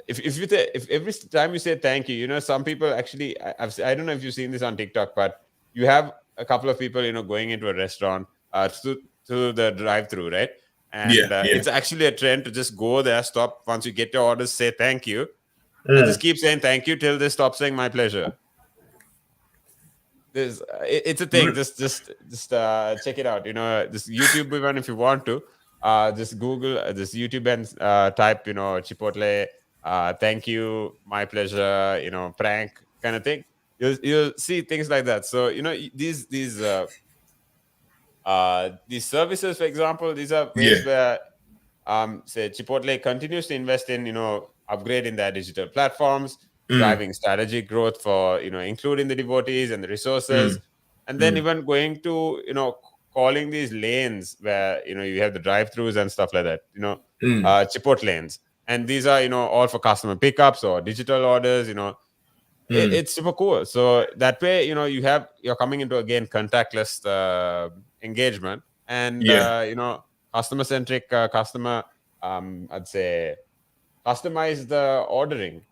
if every time you say thank you, some people actually, I don't know if you've seen this on TikTok, but you have a couple of people, going into a restaurant to the drive-through, right? And it's actually a trend to just go there, stop once you get your orders, say thank you, and just keep saying thank you till they stop saying my pleasure. It's a thing. Just check it out. This YouTube even, if you want to, just Google this YouTube and type, Chipotle, thank you, my pleasure, prank kind of thing. You'll see things like that. So these services, for example, these are ways where say Chipotle continues to invest in upgrading their digital platforms, driving strategic growth for including the devotees and the resources, and then even going to calling these lanes where you have the drive-throughs and stuff like that, Chipotle lanes. And these are, all for customer pickups or digital orders, it's super cool. So that way, you're coming into, again, contactless engagement and, customer-centric, I'd say, customize the ordering.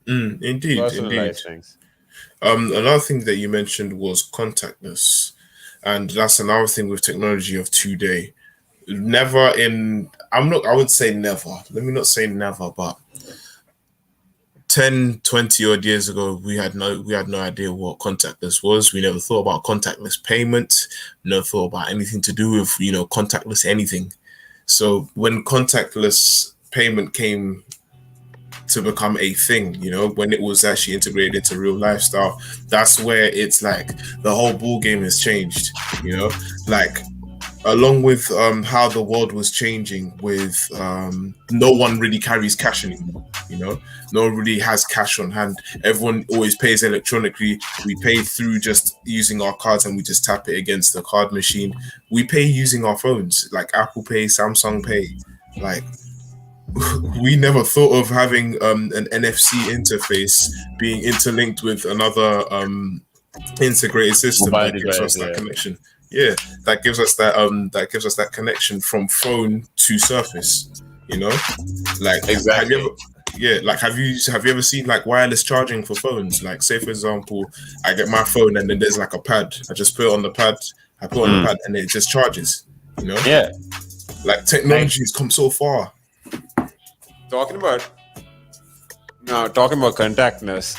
Indeed. Personalized things. Another thing that you mentioned was contactless. And that's another thing with technology of today. I would say never. Let me not say never, but 10, 20 odd years ago, we had no idea what contactless was. We never thought about contactless payment, never thought about anything to do with, contactless anything. So when contactless payment came to become a thing, when it was actually integrated into real lifestyle, that's where it's like the whole ball game has changed, like, along with how the world was changing with no one really carries cash anymore, no one really has cash on hand. Everyone always pays electronically. We pay through just using our cards, and we just tap it against the card machine. We pay using our phones, like Apple Pay, Samsung Pay. Like, we never thought of having an NFC interface being interlinked with another integrated system that gives us that connection. Yeah, that gives us that connection from phone to surface. Like, exactly. Have you ever seen like wireless charging for phones? Like, say for example, I get my phone and then there's like a pad. I just put it on the pad. And it just charges. Yeah. Like, technology has come so far. Talking about contactless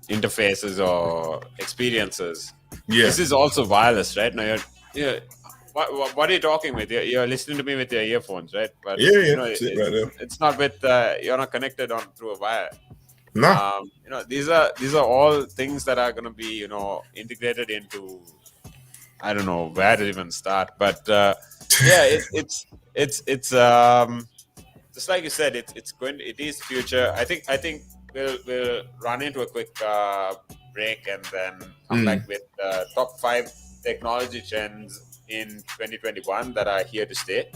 interfaces or experiences. Yeah. This is also wireless, right? Now, What are you talking with? You're listening to me with your earphones, right? But Yeah, you know, sit right there. it's not with you're not connected on through a wire. Nah. You know, these are all things that are going to be, you know, integrated into. I don't know where to even start, but yeah, it's just like you said, it is future. I think we'll run into a quick break and then come back with top 5 technology trends in 2021 that are here to stay,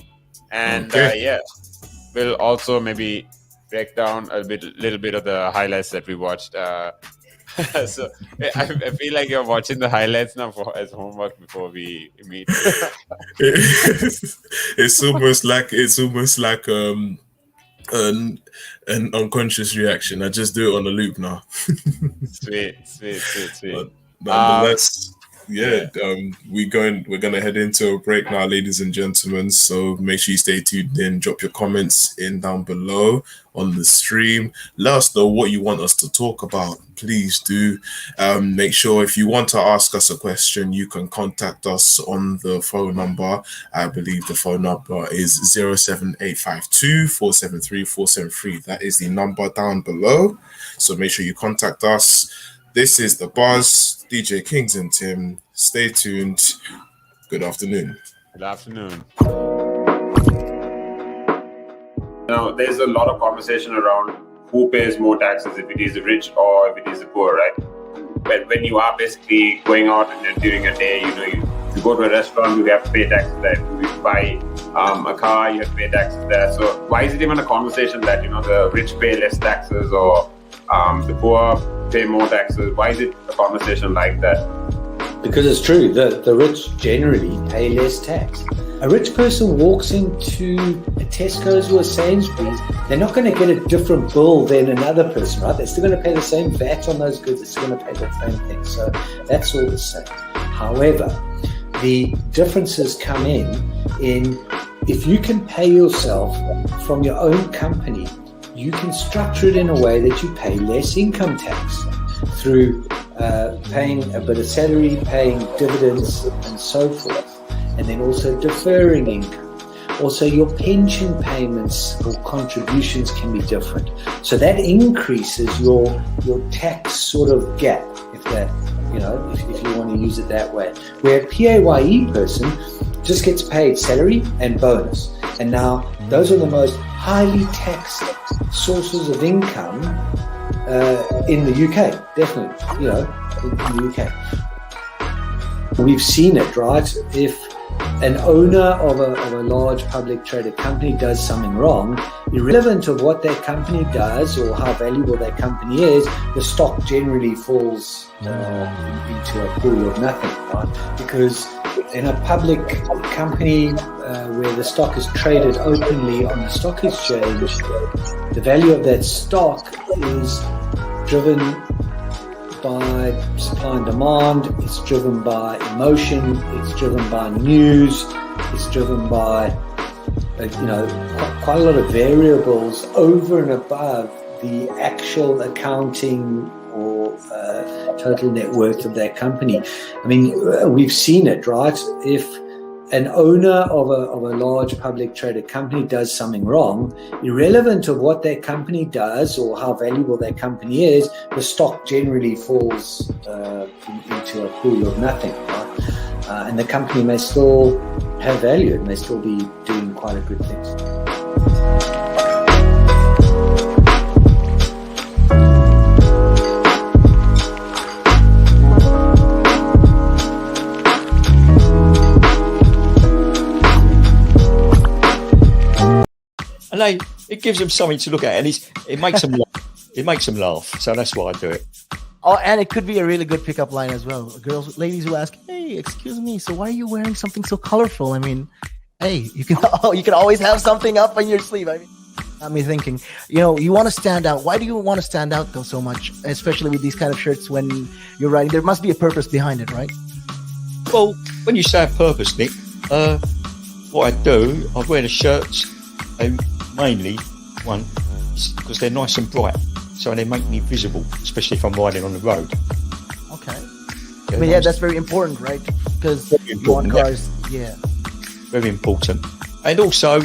and yeah, we'll also maybe break down a little bit of the highlights that we watched. So I feel like you're watching the highlights now as homework before we meet. It's almost like an unconscious reaction. I just do it on a loop now. Sweet. But nonetheless, we're gonna head into a break now, ladies and gentlemen. So make sure you stay tuned in. Drop your comments in down below on the stream. Let us know what you want us to talk about. Please do. Make sure if you want to ask us a question, you can contact us on the phone number. I believe the phone number is 07852 473 473. That is the number down below. So make sure you contact us. This is The Buzz, DJ Kings and Tim. Stay tuned. Good afternoon. Good afternoon. Now, there's a lot of conversation around who pays more taxes, if it is the rich or if it is the poor, right? But when you are basically going out and during a day, you know, you go to a restaurant, you have to pay taxes there. If you buy a car, you have to pay taxes there. So why is it even a conversation that, you know, the rich pay less taxes or the poor pay more taxes? Why is it a conversation like that? Because it's true, the rich generally pay less tax. A rich person walks into a Tesco's or a Sainsbury's, they're not going to get a different bill than another person, right? They're still going to pay the same VAT on those goods, they're still going to pay the same thing. So that's all the same. However, the differences come in if you can pay yourself from your own company, you can structure it in a way that you pay less income tax through paying a bit of salary, paying dividends and so forth, and then also deferring income. Also, your pension payments or contributions can be different. So that increases your tax sort of gap, if you want to use it that way. Where a PAYE person just gets paid salary and bonus. And now those are the most highly taxed sources of income in the UK, definitely, in the UK. We've seen it, right? If an owner of a large public traded company does something wrong, irrelevant of what that company does or how valuable that company is, the stock generally falls into a pool of nothing, right? Because in a public company where the stock is traded openly on the stock exchange, the value of that stock is driven by supply and demand, it's driven by emotion, it's driven by news, it's driven by quite a lot of variables over and above the actual accounting or total net worth of that company. I mean, we've seen it, right? If an owner of a large public traded company does something wrong, irrelevant of what that company does or how valuable that company is, the stock generally falls into a pool of nothing, right? And the company may still have value, it may still be doing quite a good things. And it gives them something to look at, and it makes them laugh. It makes them laugh, so that's why I do it. Oh, and it could be a really good pickup line as well. Ladies who ask, "Hey, excuse me, so why are you wearing something so colorful?" I mean, hey, you can always have something up on your sleeve. I mean, got me thinking. You want to stand out. Why do you want to stand out though so much, especially with these kind of shirts when you're riding? There must be a purpose behind it, right? Well, when you say purpose, Nick, what I do, I wear the shirts. Mainly, one, because they're nice and bright, so they make me visible, especially if I'm riding on the road. Okay. That's very important, right? Because you want cars, very important. And also,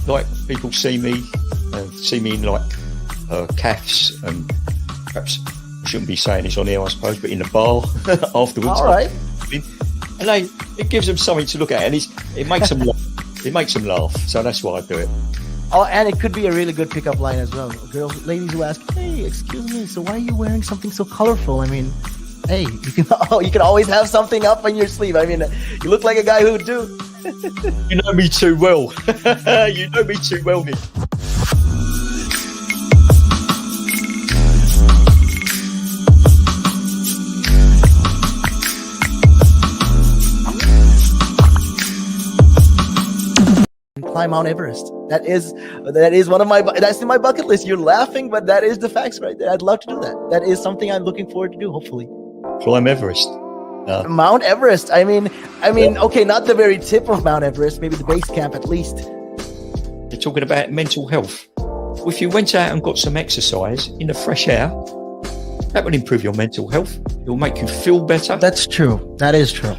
like people see me in like cafes, and perhaps I shouldn't be saying this on here, I suppose, but in the bar afterwards. All right. And it gives them something to look at, and it makes them laugh. It makes them laugh. So that's why I do it. Oh, and it could be a really good pickup line as well. Ladies who ask, "Hey, excuse me, so why are you wearing something so colorful?" I mean, hey, you can always have something up on your sleeve. I mean, you look like a guy who would do. You know me too well. You know me too well, Nick. Climb Mount Everest. That is one of that's in my bucket list. You're laughing, but that is the facts right there. I'd love to do that. That is something I'm looking forward to do. Hopefully, climb Everest. Mount Everest. I mean, okay, not the very tip of Mount Everest. Maybe the base camp at least. You're talking about mental health. Well, if you went out and got some exercise in the fresh air, that would improve your mental health. It will make you feel better. That's true. That is true.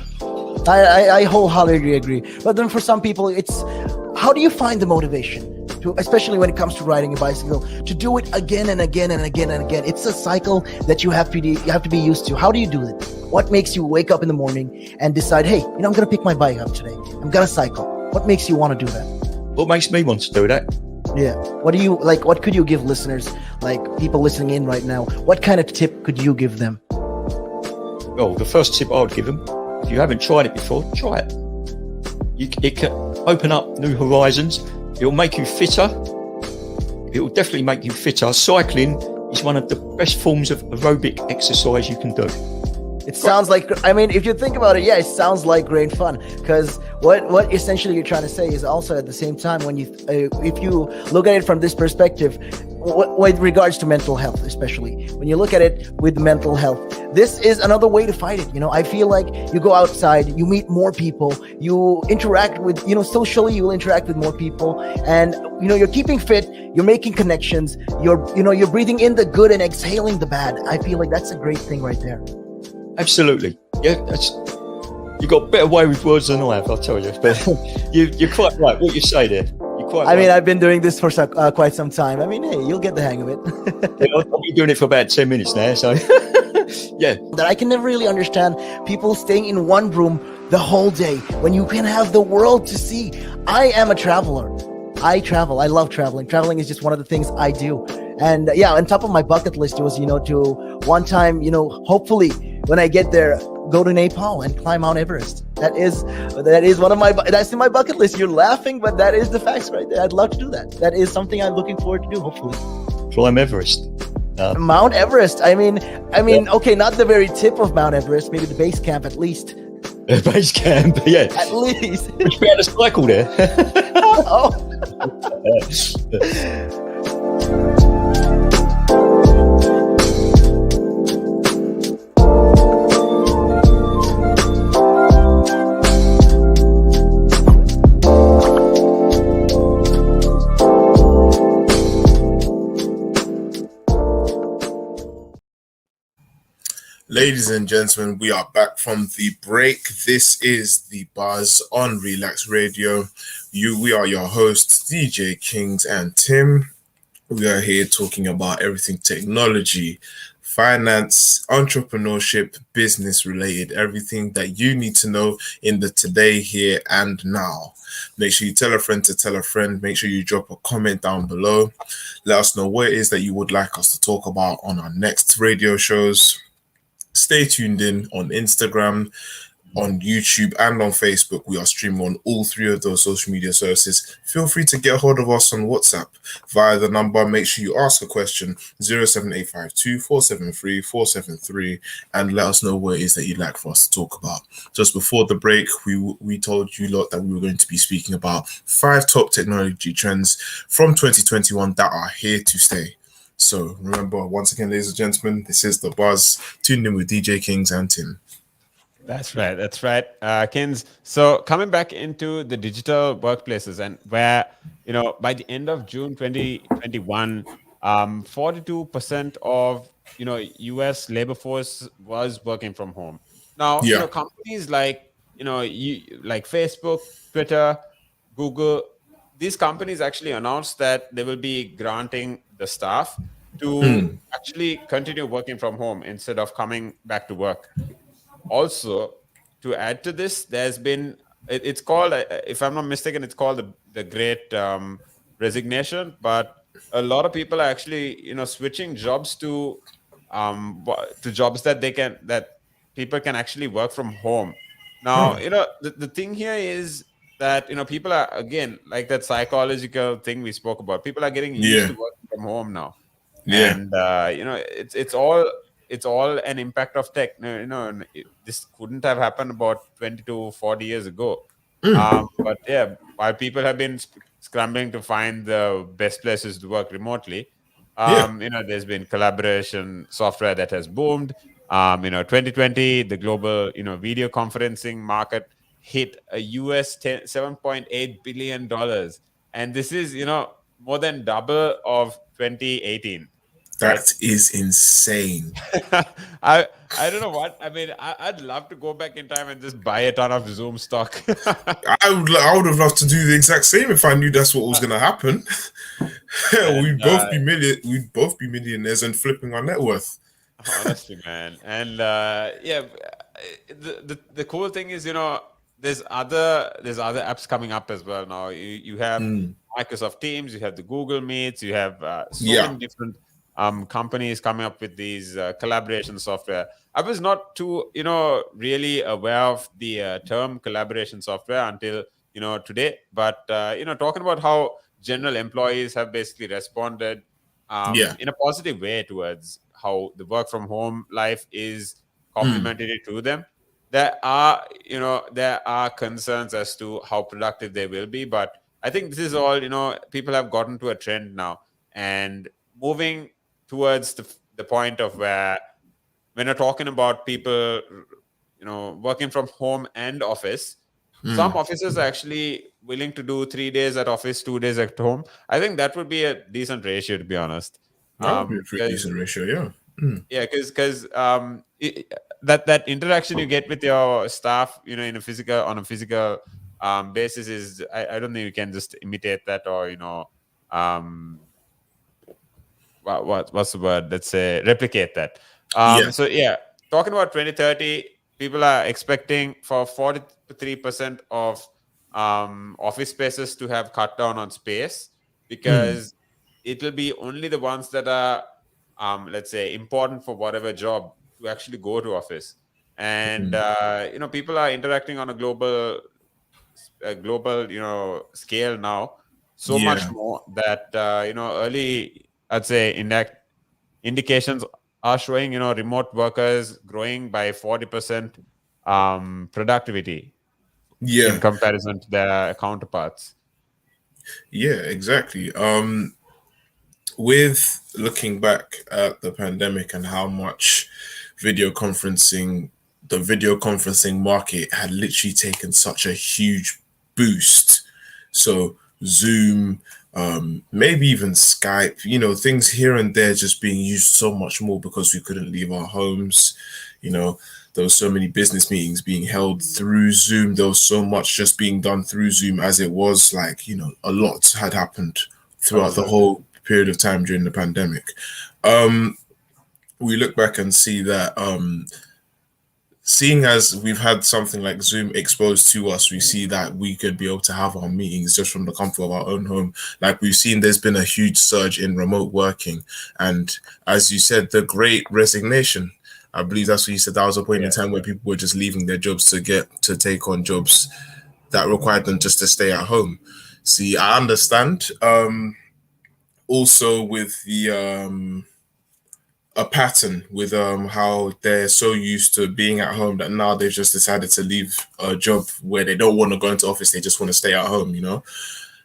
I wholeheartedly agree. But then for some people, it's how do you find the motivation to, especially when it comes to riding a bicycle, to do it again and again and again and again? It's a cycle that you have to be used to. How do you do it? What makes you wake up in the morning and decide, hey, I'm going to pick my bike up today. I'm going to cycle. What makes you want to do that? What makes me want to do that? Yeah. What do you like? What could you give listeners, like people listening in right now? What kind of tip could you give them? Well, the first tip I would give them, if you haven't tried it before, try it. It can open up new horizons. It'll make you fitter. It will definitely make you fitter. Cycling is one of the best forms of aerobic exercise you can do. It sounds like, I mean, if you think about it, yeah, it sounds like great fun. Because what essentially you're trying to say is also at the same time, when you, if you look at it from this perspective, with regards to mental health, especially when you look at it with mental health, this is another way to fight it. I feel like you go outside, you meet more people, you interact with, socially, you will interact with more people, and you're keeping fit, you're making connections, you're breathing in the good and exhaling the bad. I feel like that's a great thing right there. Absolutely. Yeah, you got a better way with words than I have, I'll tell you. But you're quite right. What you say there. I mean, I've been doing this for quite some time. I mean, hey, you'll get the hang of it. I've been doing it for about 10 minutes now, so yeah. That I can never really understand people staying in one room the whole day when you can have the world to see. I am a traveler. I travel. I love traveling. Traveling is just one of the things I do. And yeah, on top of my bucket list was, to one time, hopefully when I get there, go to Nepal and climb Mount Everest. That is one of that's in my bucket list. You're laughing, but that is the facts right there. I'd love to do that. That is something I'm looking forward to do, hopefully. Climb Everest. Mount Everest. I mean, okay, not the very tip of Mount Everest, maybe the base camp at least. Base camp, yeah. At least. Would you be able to cycle there? Oh. Ladies and gentlemen, we are back from the break. This is The Buzz on Relaks Radio. We are your hosts, DJ Kings and Tim. We are here talking about everything technology, finance, entrepreneurship, business related, everything that you need to know in the today, here, and now. Make sure you tell a friend to tell a friend. Make sure you drop a comment down below. Let us know what it is that you would like us to talk about on our next radio shows. Stay tuned in on Instagram, on YouTube, and on Facebook. We are streaming on all three of those social media services. Feel free to get a hold of us on WhatsApp via the number. Make sure you ask a question, 07852 473 473, and let us know what it is that you'd like for us to talk about. Just before the break, we told you lot that we were going to be speaking about 5 top technology trends from 2021 that are here to stay. So remember, once again, ladies and gentlemen, this is The Buzz, tuned in with DJ Kings and Tim. That's right. Kings. So coming back into the digital workplaces, and where, by the end of June 2021, 42% of, US labor force was working from home. Now, companies like, like Facebook, Twitter, Google, these companies actually announced that they will be granting the staff to actually continue working from home instead of coming back to work. Also, to add to this, there's been it's called, if I'm not mistaken, it's called the Great Resignation. But a lot of people are actually switching jobs to jobs that people can actually work from home. Now, the thing here is that people are, again, like that psychological thing we spoke about. People are getting used Yeah. to working from home now, Yeah. and it's all an impact of tech. And this couldn't have happened about 20 to 40 years ago. But yeah, while people have been scrambling to find the best places to work remotely, Yeah. there's been collaboration software that has boomed. 2020, the global video conferencing market hit a US $7.8 billion, and this is more than double of 2018, right? That is insane. I I don't know what I mean. I'd love to go back in time and just buy a ton of Zoom stock. I would have loved to do the exact same if I knew that's what was going to happen. And, We'd both be millionaires and flipping our net worth. honestly, man. And yeah, the cool thing is, there's other apps coming up as well now. You have Microsoft Teams, you have the Google Meets, you have so Yeah. many different companies coming up with these collaboration software. I was not too really aware of the term collaboration software until today. But talking about how general employees have basically responded Yeah. in a positive way towards how the work from home life is complementary to them. There are concerns as to how productive they will be, but I think this is all, people have gotten to a trend now and moving towards the point of where, when you're talking about people working from home and office, some offices are actually willing to do 3 days at office, 2 days at home. I think that would be a decent ratio, to be honest. That would be a pretty Because decent ratio, yeah. yeah, because that interaction you get with your staff, in on a physical basis is, I don't think you can just imitate that, or what's the word? Let's say replicate that. Yeah. So yeah, talking about 2030, people are expecting for 43% of office spaces to have cut down on space, because it will be only the ones that are let's say important for whatever job to actually go to office. And people are interacting on a global scale now, so much Yeah. more that early, I'd say, indications are showing remote workers growing by 40% productivity in Yeah. comparison to their counterparts. Yeah, exactly. With looking back at the pandemic and how much the video conferencing market had literally taken such a huge boost. So Zoom, maybe even Skype, things here and there just being used so much more because we couldn't leave our homes. There was so many business meetings being held through Zoom. There was so much just being done through Zoom as it was. Like, a lot had happened throughout the whole period of time during the pandemic. We look back and see that seeing as we've had something like Zoom exposed to us, we see that we could be able to have our meetings just from the comfort of our own home. Like we've seen, there's been a huge surge in remote working. And as you said, the great resignation, I believe that's what you said. That was a point in time where people were just leaving their jobs to take on jobs that required them just to stay at home. See, I understand. Also with the a pattern with how they're so used to being at home that now they've just decided to leave a job where they don't want to go into office, they just want to stay at home.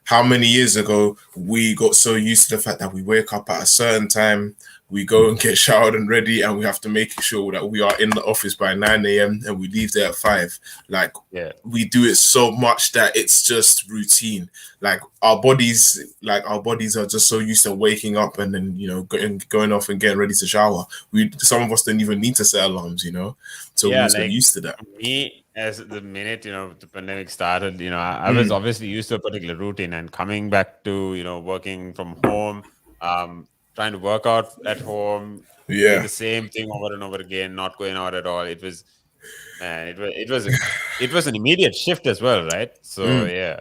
How many years ago we got so used to the fact that we wake up at a certain time, we go and get showered and ready, and we have to make sure that we are in the office by 9 a.m. and we leave there at 5. Like, we do it so much that it's just routine. Like our bodies are just so used to waking up and then going off and getting ready to shower. Some of us don't even need to set alarms. So we're so used to that. as the minute the pandemic started, I was obviously used to a particular routine, and coming back to working from home, trying to work out at home, doing Yeah. the same thing over and over again, not going out at all. It was, man, it was an immediate shift as well, right? So yeah.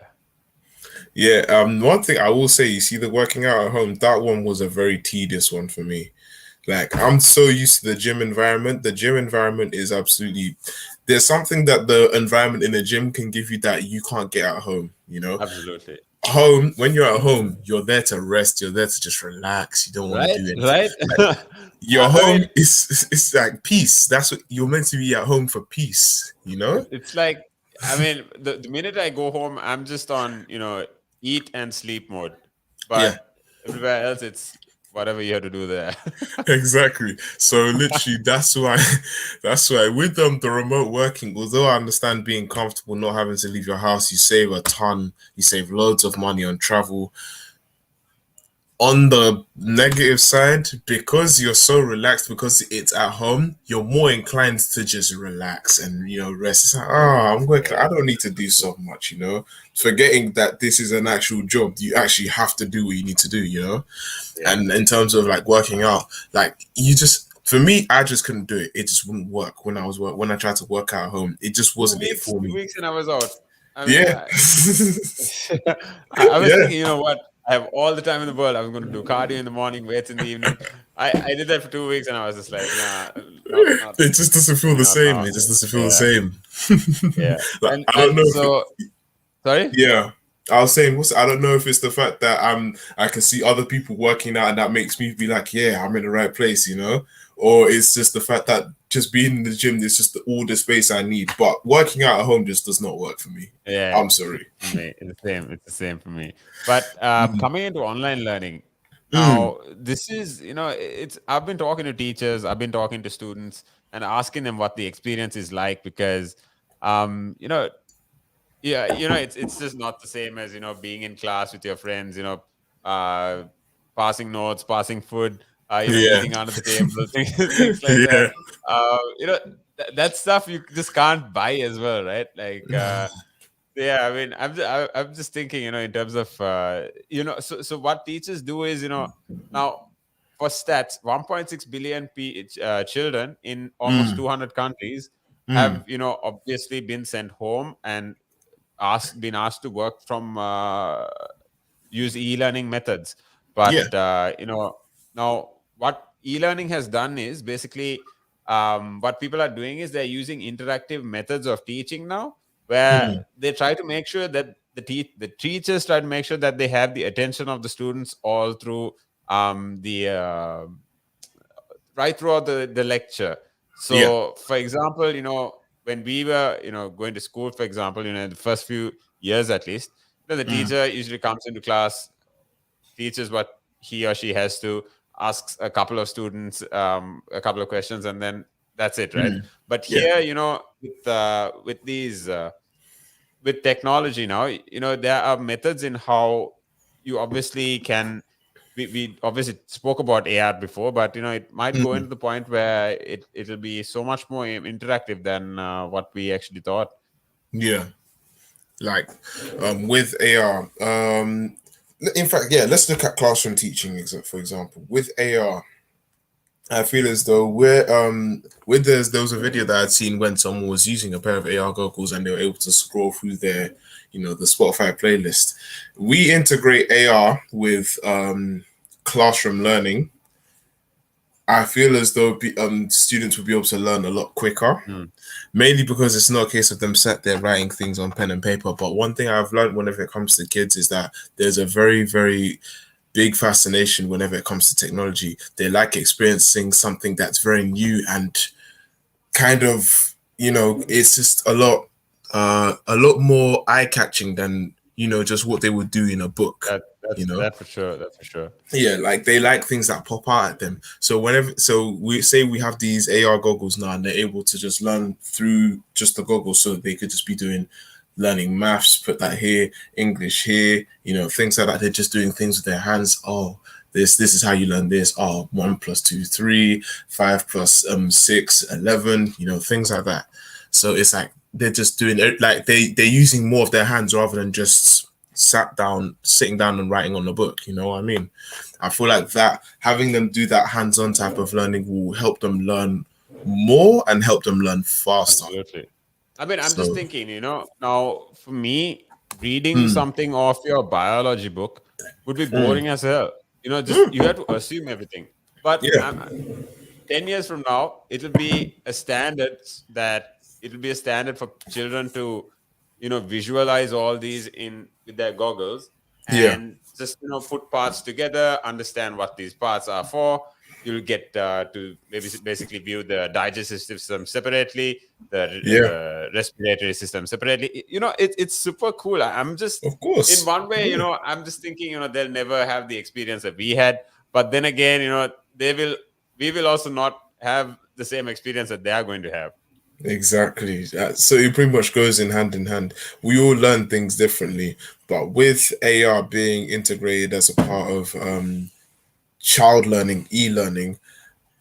Yeah, one thing I will say, you see, the working out at home, that one was a very tedious one for me. Like, I'm so used to the gym environment. The gym environment is absolutely, there's something that the environment in the gym can give you that you can't get at home, you know? Absolutely. Home, when you're at home, you're there to rest, you're there to just relax. You don't want to Right, do anything. right. Like, your I home mean, is it's like peace. That's what you're meant to be at home for, peace, you know? it's like, I mean, the minute I go home, I'm just on, eat and sleep mode. Yeah. But everywhere else, it's whatever you have to do there. Exactly. So literally, that's why with the remote working, although I understand being comfortable, not having to leave your house, you save a ton, you save loads of money on travel. On the negative side, because you're so relaxed, because it's at home, you're more inclined to just relax and rest. It's like, I'm working, I don't need to do so much, forgetting that this is an actual job. You actually have to do what you need to do, Yeah. and in terms of like working out, like you just, for me, I just couldn't do it. It just wouldn't work when I tried to work out at home. It just wasn't it for Two me. weeks and I was out. I mean, Yeah. I was Yeah. thinking, you know what? I have all the time in the world. I was going to do cardio in the morning, weights in the evening. I did that for 2 weeks, and I was just like, nah, not It just doesn't feel the not same. now. It just doesn't feel the Yeah, same. yeah. Like, And I don't know if so, sorry. yeah. I was saying, I don't know if it's the fact that I can see other people working out and that makes me be like, yeah, I'm in the right place, or it's just the fact that just being in the gym is just all the space I need. But working out at home just does not work for me. Yeah, I'm sorry. for me, it's the same. It's the same for me. But coming into online learning Mm. now, this is it's. I've been talking to teachers. I've been talking to students and asking them what the experience is like, because um, you know, yeah, it's just not the same as being in class with your friends. Uh, passing notes, passing food. Yeah. Eating under the table, things like that. Yeah. That stuff you just can't buy as well, right? Like. Yeah, I mean, I'm just thinking, in terms of, so what teachers do is, now for stats, 1.6 billion children in almost Mm. 200 countries Mm. have, obviously been sent home and been asked to work from, use e-learning methods. Yeah. But, now what e-learning has done is basically, what people are doing is they're using interactive methods of teaching now, where Mm. they try to make sure that the teachers try to make sure that they have the attention of the students all through the right throughout the lecture. Yeah. So for example, when we were going to school, for example, in the first few years at least, the Mm. teacher usually comes into class, teaches what he or she has to, asks a couple of students a couple of questions, and then that's it, right? Mm. But Yeah. here, with these with technology now, there are methods in how you obviously can. We obviously spoke about AR before, but it might go Mm. into the point where it'll be so much more interactive than what we actually thought. Yeah. Like with AR. In fact, yeah, let's look at classroom teaching for example. With AR, I feel as though there was a video that I'd seen when someone was using a pair of AR goggles and they were able to scroll through their, the Spotify playlist. We integrate AR with classroom learning. I feel as though students would be able to learn a lot quicker, mainly because it's not a case of them sat there writing things on pen and paper. But one thing I've learned whenever it comes to kids is that there's a very, very big fascination whenever it comes to technology. They like experiencing something that's very new and kind of, it's just a lot more eye-catching than just what they would do in a book. That for sure. That for sure. Yeah, like they like things that pop out at them. So we say we have these AR goggles now and they're able to just learn through just the goggles, so they could just be learning maths, put that here, English here, things like that. They're just doing things with their hands. Oh, this is how you learn this. Oh, 1 + 2 3, 5 + 6 11, things like that. So it's like they're just doing it like they're using more of their hands rather than just sitting down and writing on the book. You know what I mean? I feel like that having them do that hands-on type of learning will help them learn more and help them learn faster. Absolutely. I mean, I'm So, just thinking, now for me, reading something off your biology book would be boring as hell. Just you have to assume everything. But yeah, 10 years from now, it'll be a standard for children to, visualize all these with their goggles yeah, and just, put parts together, understand what these parts are for. You'll get to maybe basically view the digestive system separately, yeah, the respiratory system separately. It's super cool. I'm just, of course. in one way, I'm just thinking, they'll never have the experience that we had. But then again, we will also not have the same experience that they are going to have. Exactly. So it pretty much goes in hand. We all learn things differently, but with AR being integrated as a part of child learning, e-learning,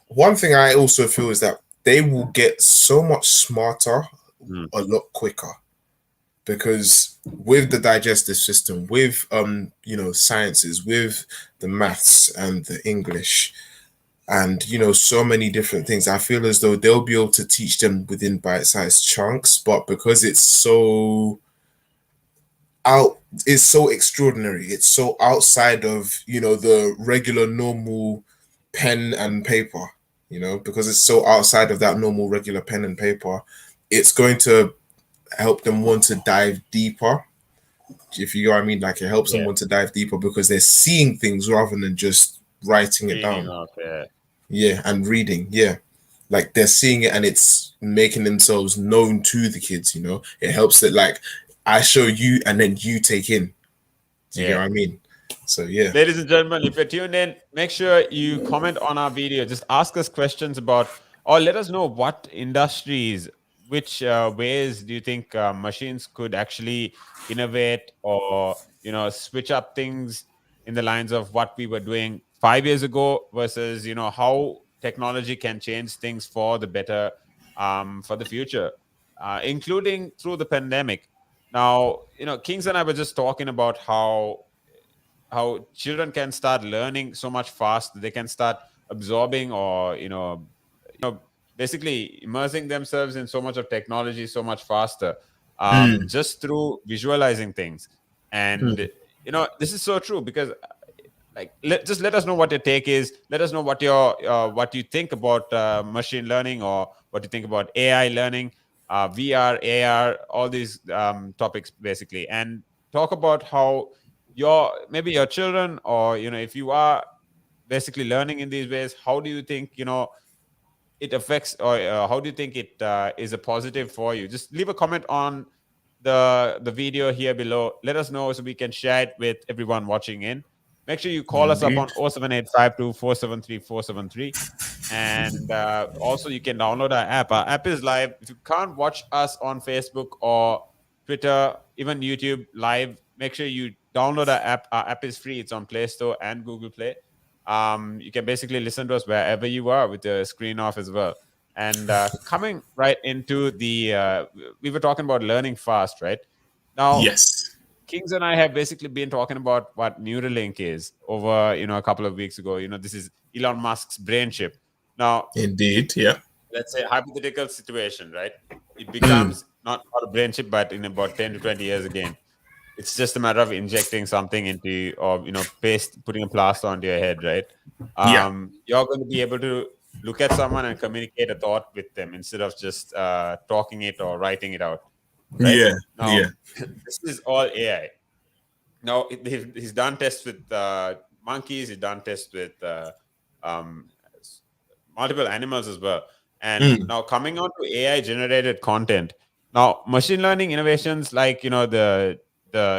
one thing I also feel is that they will get so much smarter a lot quicker because with the digestive system, with sciences, with the maths and the English, and so many different things, I feel as though they'll be able to teach them within bite-sized chunks, but because it's so extraordinary, it's so outside of the regular normal pen and paper, because it's so outside of that normal regular pen and paper, it's going to help them want to dive deeper, if you know what I mean. Like, it helps them want to dive deeper because they're seeing things rather than just writing it down. Yeah, and reading. Yeah, like they're seeing it and it's making themselves known to the kids. It helps that, like, I show you and then you take in. Do you know what I mean? So yeah, ladies and gentlemen, if you're tuned in, make sure you comment on our video. Just ask us questions about, or let us know what industries, which ways do you think machines could actually innovate or switch up things in the lines of what we were doing 5 years ago versus how technology can change things for the better, for the future, including through the pandemic. Now, Kings and I were just talking about how children can start learning so much fast. They can start absorbing or basically immersing themselves in so much of technology so much faster, just through visualizing things. And this is so true because, like, just let us know what your take is. Let us know what you think about machine learning, or what you think about AI learning, VR, AR, all these topics basically, and talk about how maybe your children, or if you are basically learning in these ways, how do you think it affects, or how do you think it is a positive for you? Just leave a comment on the video here below. Let us know so we can share it with everyone watching in. Make sure you call us up on 07852473473. And also, you can download our app. Our app is live. If you can't watch us on Facebook or Twitter, even YouTube live, make sure you download our app. Our app is free. It's on Play Store and Google Play. You can basically listen to us wherever you are with the screen off as well. And coming right into we were talking about learning fast, right? Now, yes, Kings and I have basically been talking about what Neuralink is over, a couple of weeks ago. This is Elon Musk's brain chip. Now, indeed, yeah, let's say hypothetical situation, right? It becomes not a brain chip, but in about 10 to 20 years again. It's just a matter of injecting something into, or putting a plaster onto your head, right? yeah, You're going to be able to look at someone and communicate a thought with them instead of just talking it or writing it out, right? yeah, Now, yeah. this is all AI. Now, he's done tests with monkeys. He's done tests with multiple animals as well. And now coming on to AI generated content. Now, machine learning innovations like the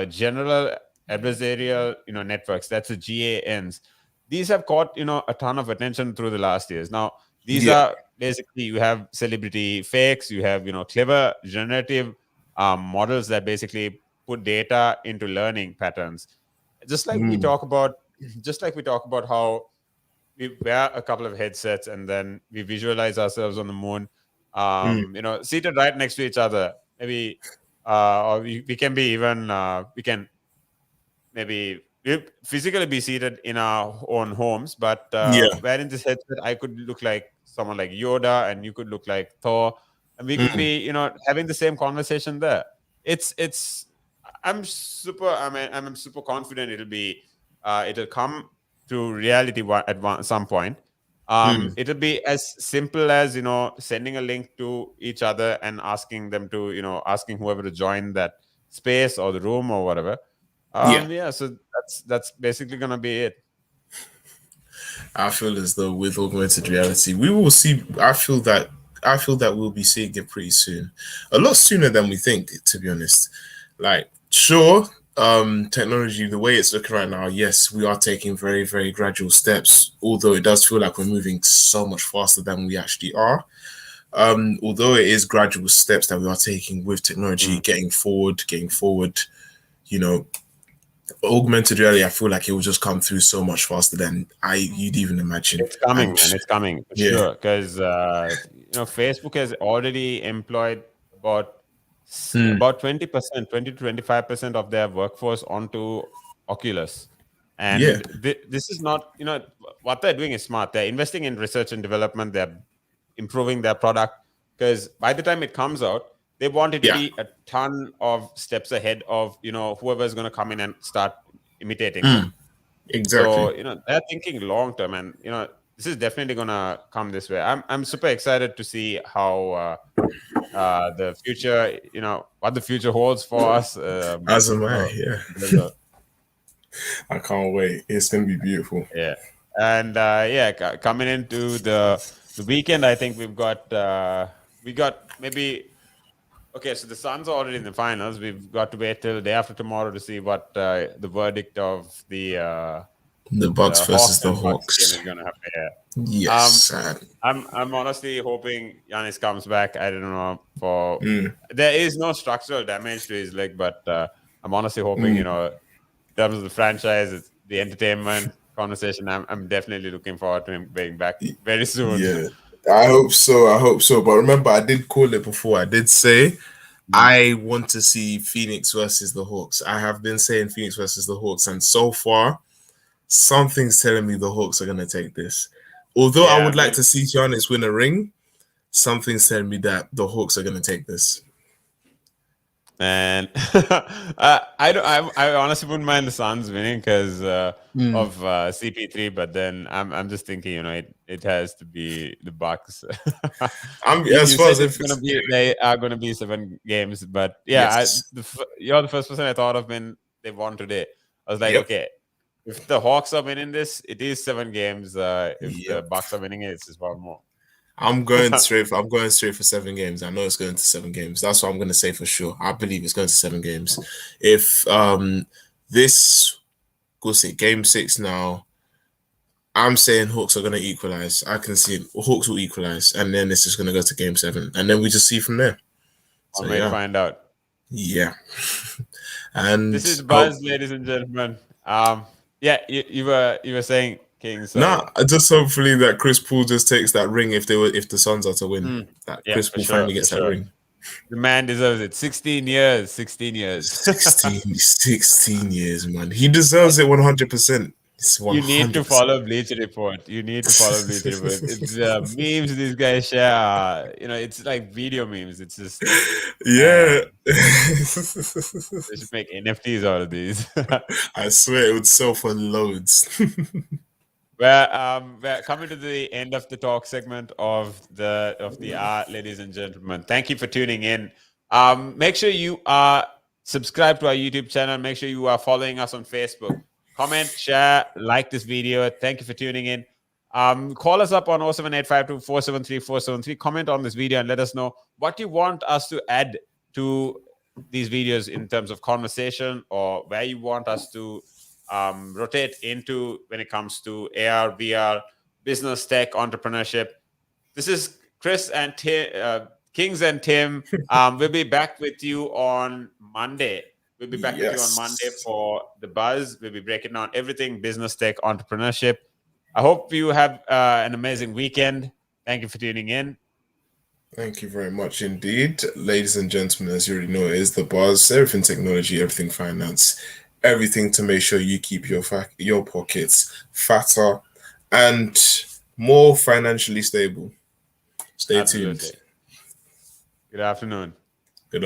general adversarial networks, that's the GANs. These have caught a ton of attention through the last years. Now, these Yeah. are basically, you have celebrity fakes, you have clever generative models that basically put data into learning patterns. Just like we talk about, how we wear a couple of headsets and then we visualize ourselves on the moon, seated right next to each other. maybe or we can be even we can maybe we'll physically be seated in our own homes, but Yeah. wearing this headset, I could look like someone like Yoda, and you could look like Thor, and we could Mm. be, having the same conversation there. It's. I'm super. I'm super confident it'll come to reality some point. Mm. It'll be as simple as sending a link to each other and asking them to asking whoever to join that space or the room or whatever. Yeah. Yeah, so that's basically gonna be it. I feel as though with augmented reality, we will see. I feel that we'll be seeing it pretty soon, a lot sooner than we think. To be honest, like sure, technology, the way it's looking right now, yes, we are taking very, very gradual steps. Although it does feel like we're moving so much faster than we actually are. Although it is gradual steps that we are taking with technology, getting forward, you know, augmented reality, I feel like it will just come through so much faster than you'd even imagine. It's coming, And man. It's coming for yeah. sure. Because Facebook has already employed Mm. about 20%, 20 to 25% of their workforce onto Oculus, Yeah. and this is not what they're doing is smart. They're investing in research and development. They're improving their product because by the time it comes out, they want it to Yeah. be a ton of steps ahead of whoever's going to come in and start imitating them. Mm. Exactly. So they're thinking long term, and this is definitely gonna come this way. I'm super excited to see how the future, what the future holds for us. As am I. Yeah. I can't wait. It's gonna be beautiful. Yeah, and coming into the weekend, I think we got maybe. Okay, so the Suns are already in the finals. We've got to wait till the day after tomorrow to see what the verdict of the Bucks versus Hawks the and Bucks game Hawks. is gonna happen. Yeah. Yes. I'm honestly hoping Giannis comes back. I don't know Mm. there is no structural damage to his leg, but I'm honestly hoping in terms of the franchise, it's the entertainment conversation. I'm definitely looking forward to him being back very soon. Yeah. I hope so. But remember, I did call it before. I did say I want to see Phoenix versus the Hawks. I have been saying Phoenix versus the Hawks, and so far, something's telling me the Hawks are going to take this. Although I would like to see Giannis win a ring, something's telling me that the Hawks are going to take this. And I honestly wouldn't mind the Suns winning because of CP3, but then I'm just thinking, it has to be the Bucks. As far as they are going to be 7 games, but yes. you're the first person I thought of when they won today. I was like, okay, if the Hawks are winning this, it is 7 games. If the Bucks are winning it, it's just one more. I'm going straight for 7 games. I know it's going to 7 games. That's what I'm going to say for sure. I believe it's going to 7 games. If this goes to game 6 now, I'm saying Hawks are going to equalize. I can see Hawks will equalize, and then it's just going to go to game 7, and then we just see from there. So we find out. Yeah. And this is Buzz, ladies and gentlemen. You were saying, King. So. Nah, just hopefully that Chris Paul just takes that ring if the Suns are to win. That Chris Paul finally gets that ring. The man deserves it. 16 years. 16 years, man. He deserves it 100%. You need to follow Bleacher Report. It's memes these guys share. It's like video memes. It's just they should make NFTs out of these. I swear it would sell for loads. We're coming to the end of the talk segment of the hour, ladies and gentlemen. Thank you for tuning in. Make sure you are subscribed to our YouTube channel. Make sure you are following us on Facebook. Comment, share, like this video. Thank you for tuning in. Call us up on 07852 473 473. Comment on this video and let us know what you want us to add to these videos in terms of conversation, or where you want us to rotate into when it comes to AR, VR, business, tech, entrepreneurship. This is Chris and Tim, Kings and Tim. We'll be back with you on Monday. We'll be back with you on Monday for The Buzz. We'll be breaking down everything business, tech, entrepreneurship. I hope you have an amazing weekend. Thank you for tuning in. Thank you very much indeed. Ladies and gentlemen, as you already know, it is the buzz, everything technology, everything finance, everything to make sure you keep your pockets fatter and more financially stable. Stay tuned. Absolutely. Good afternoon.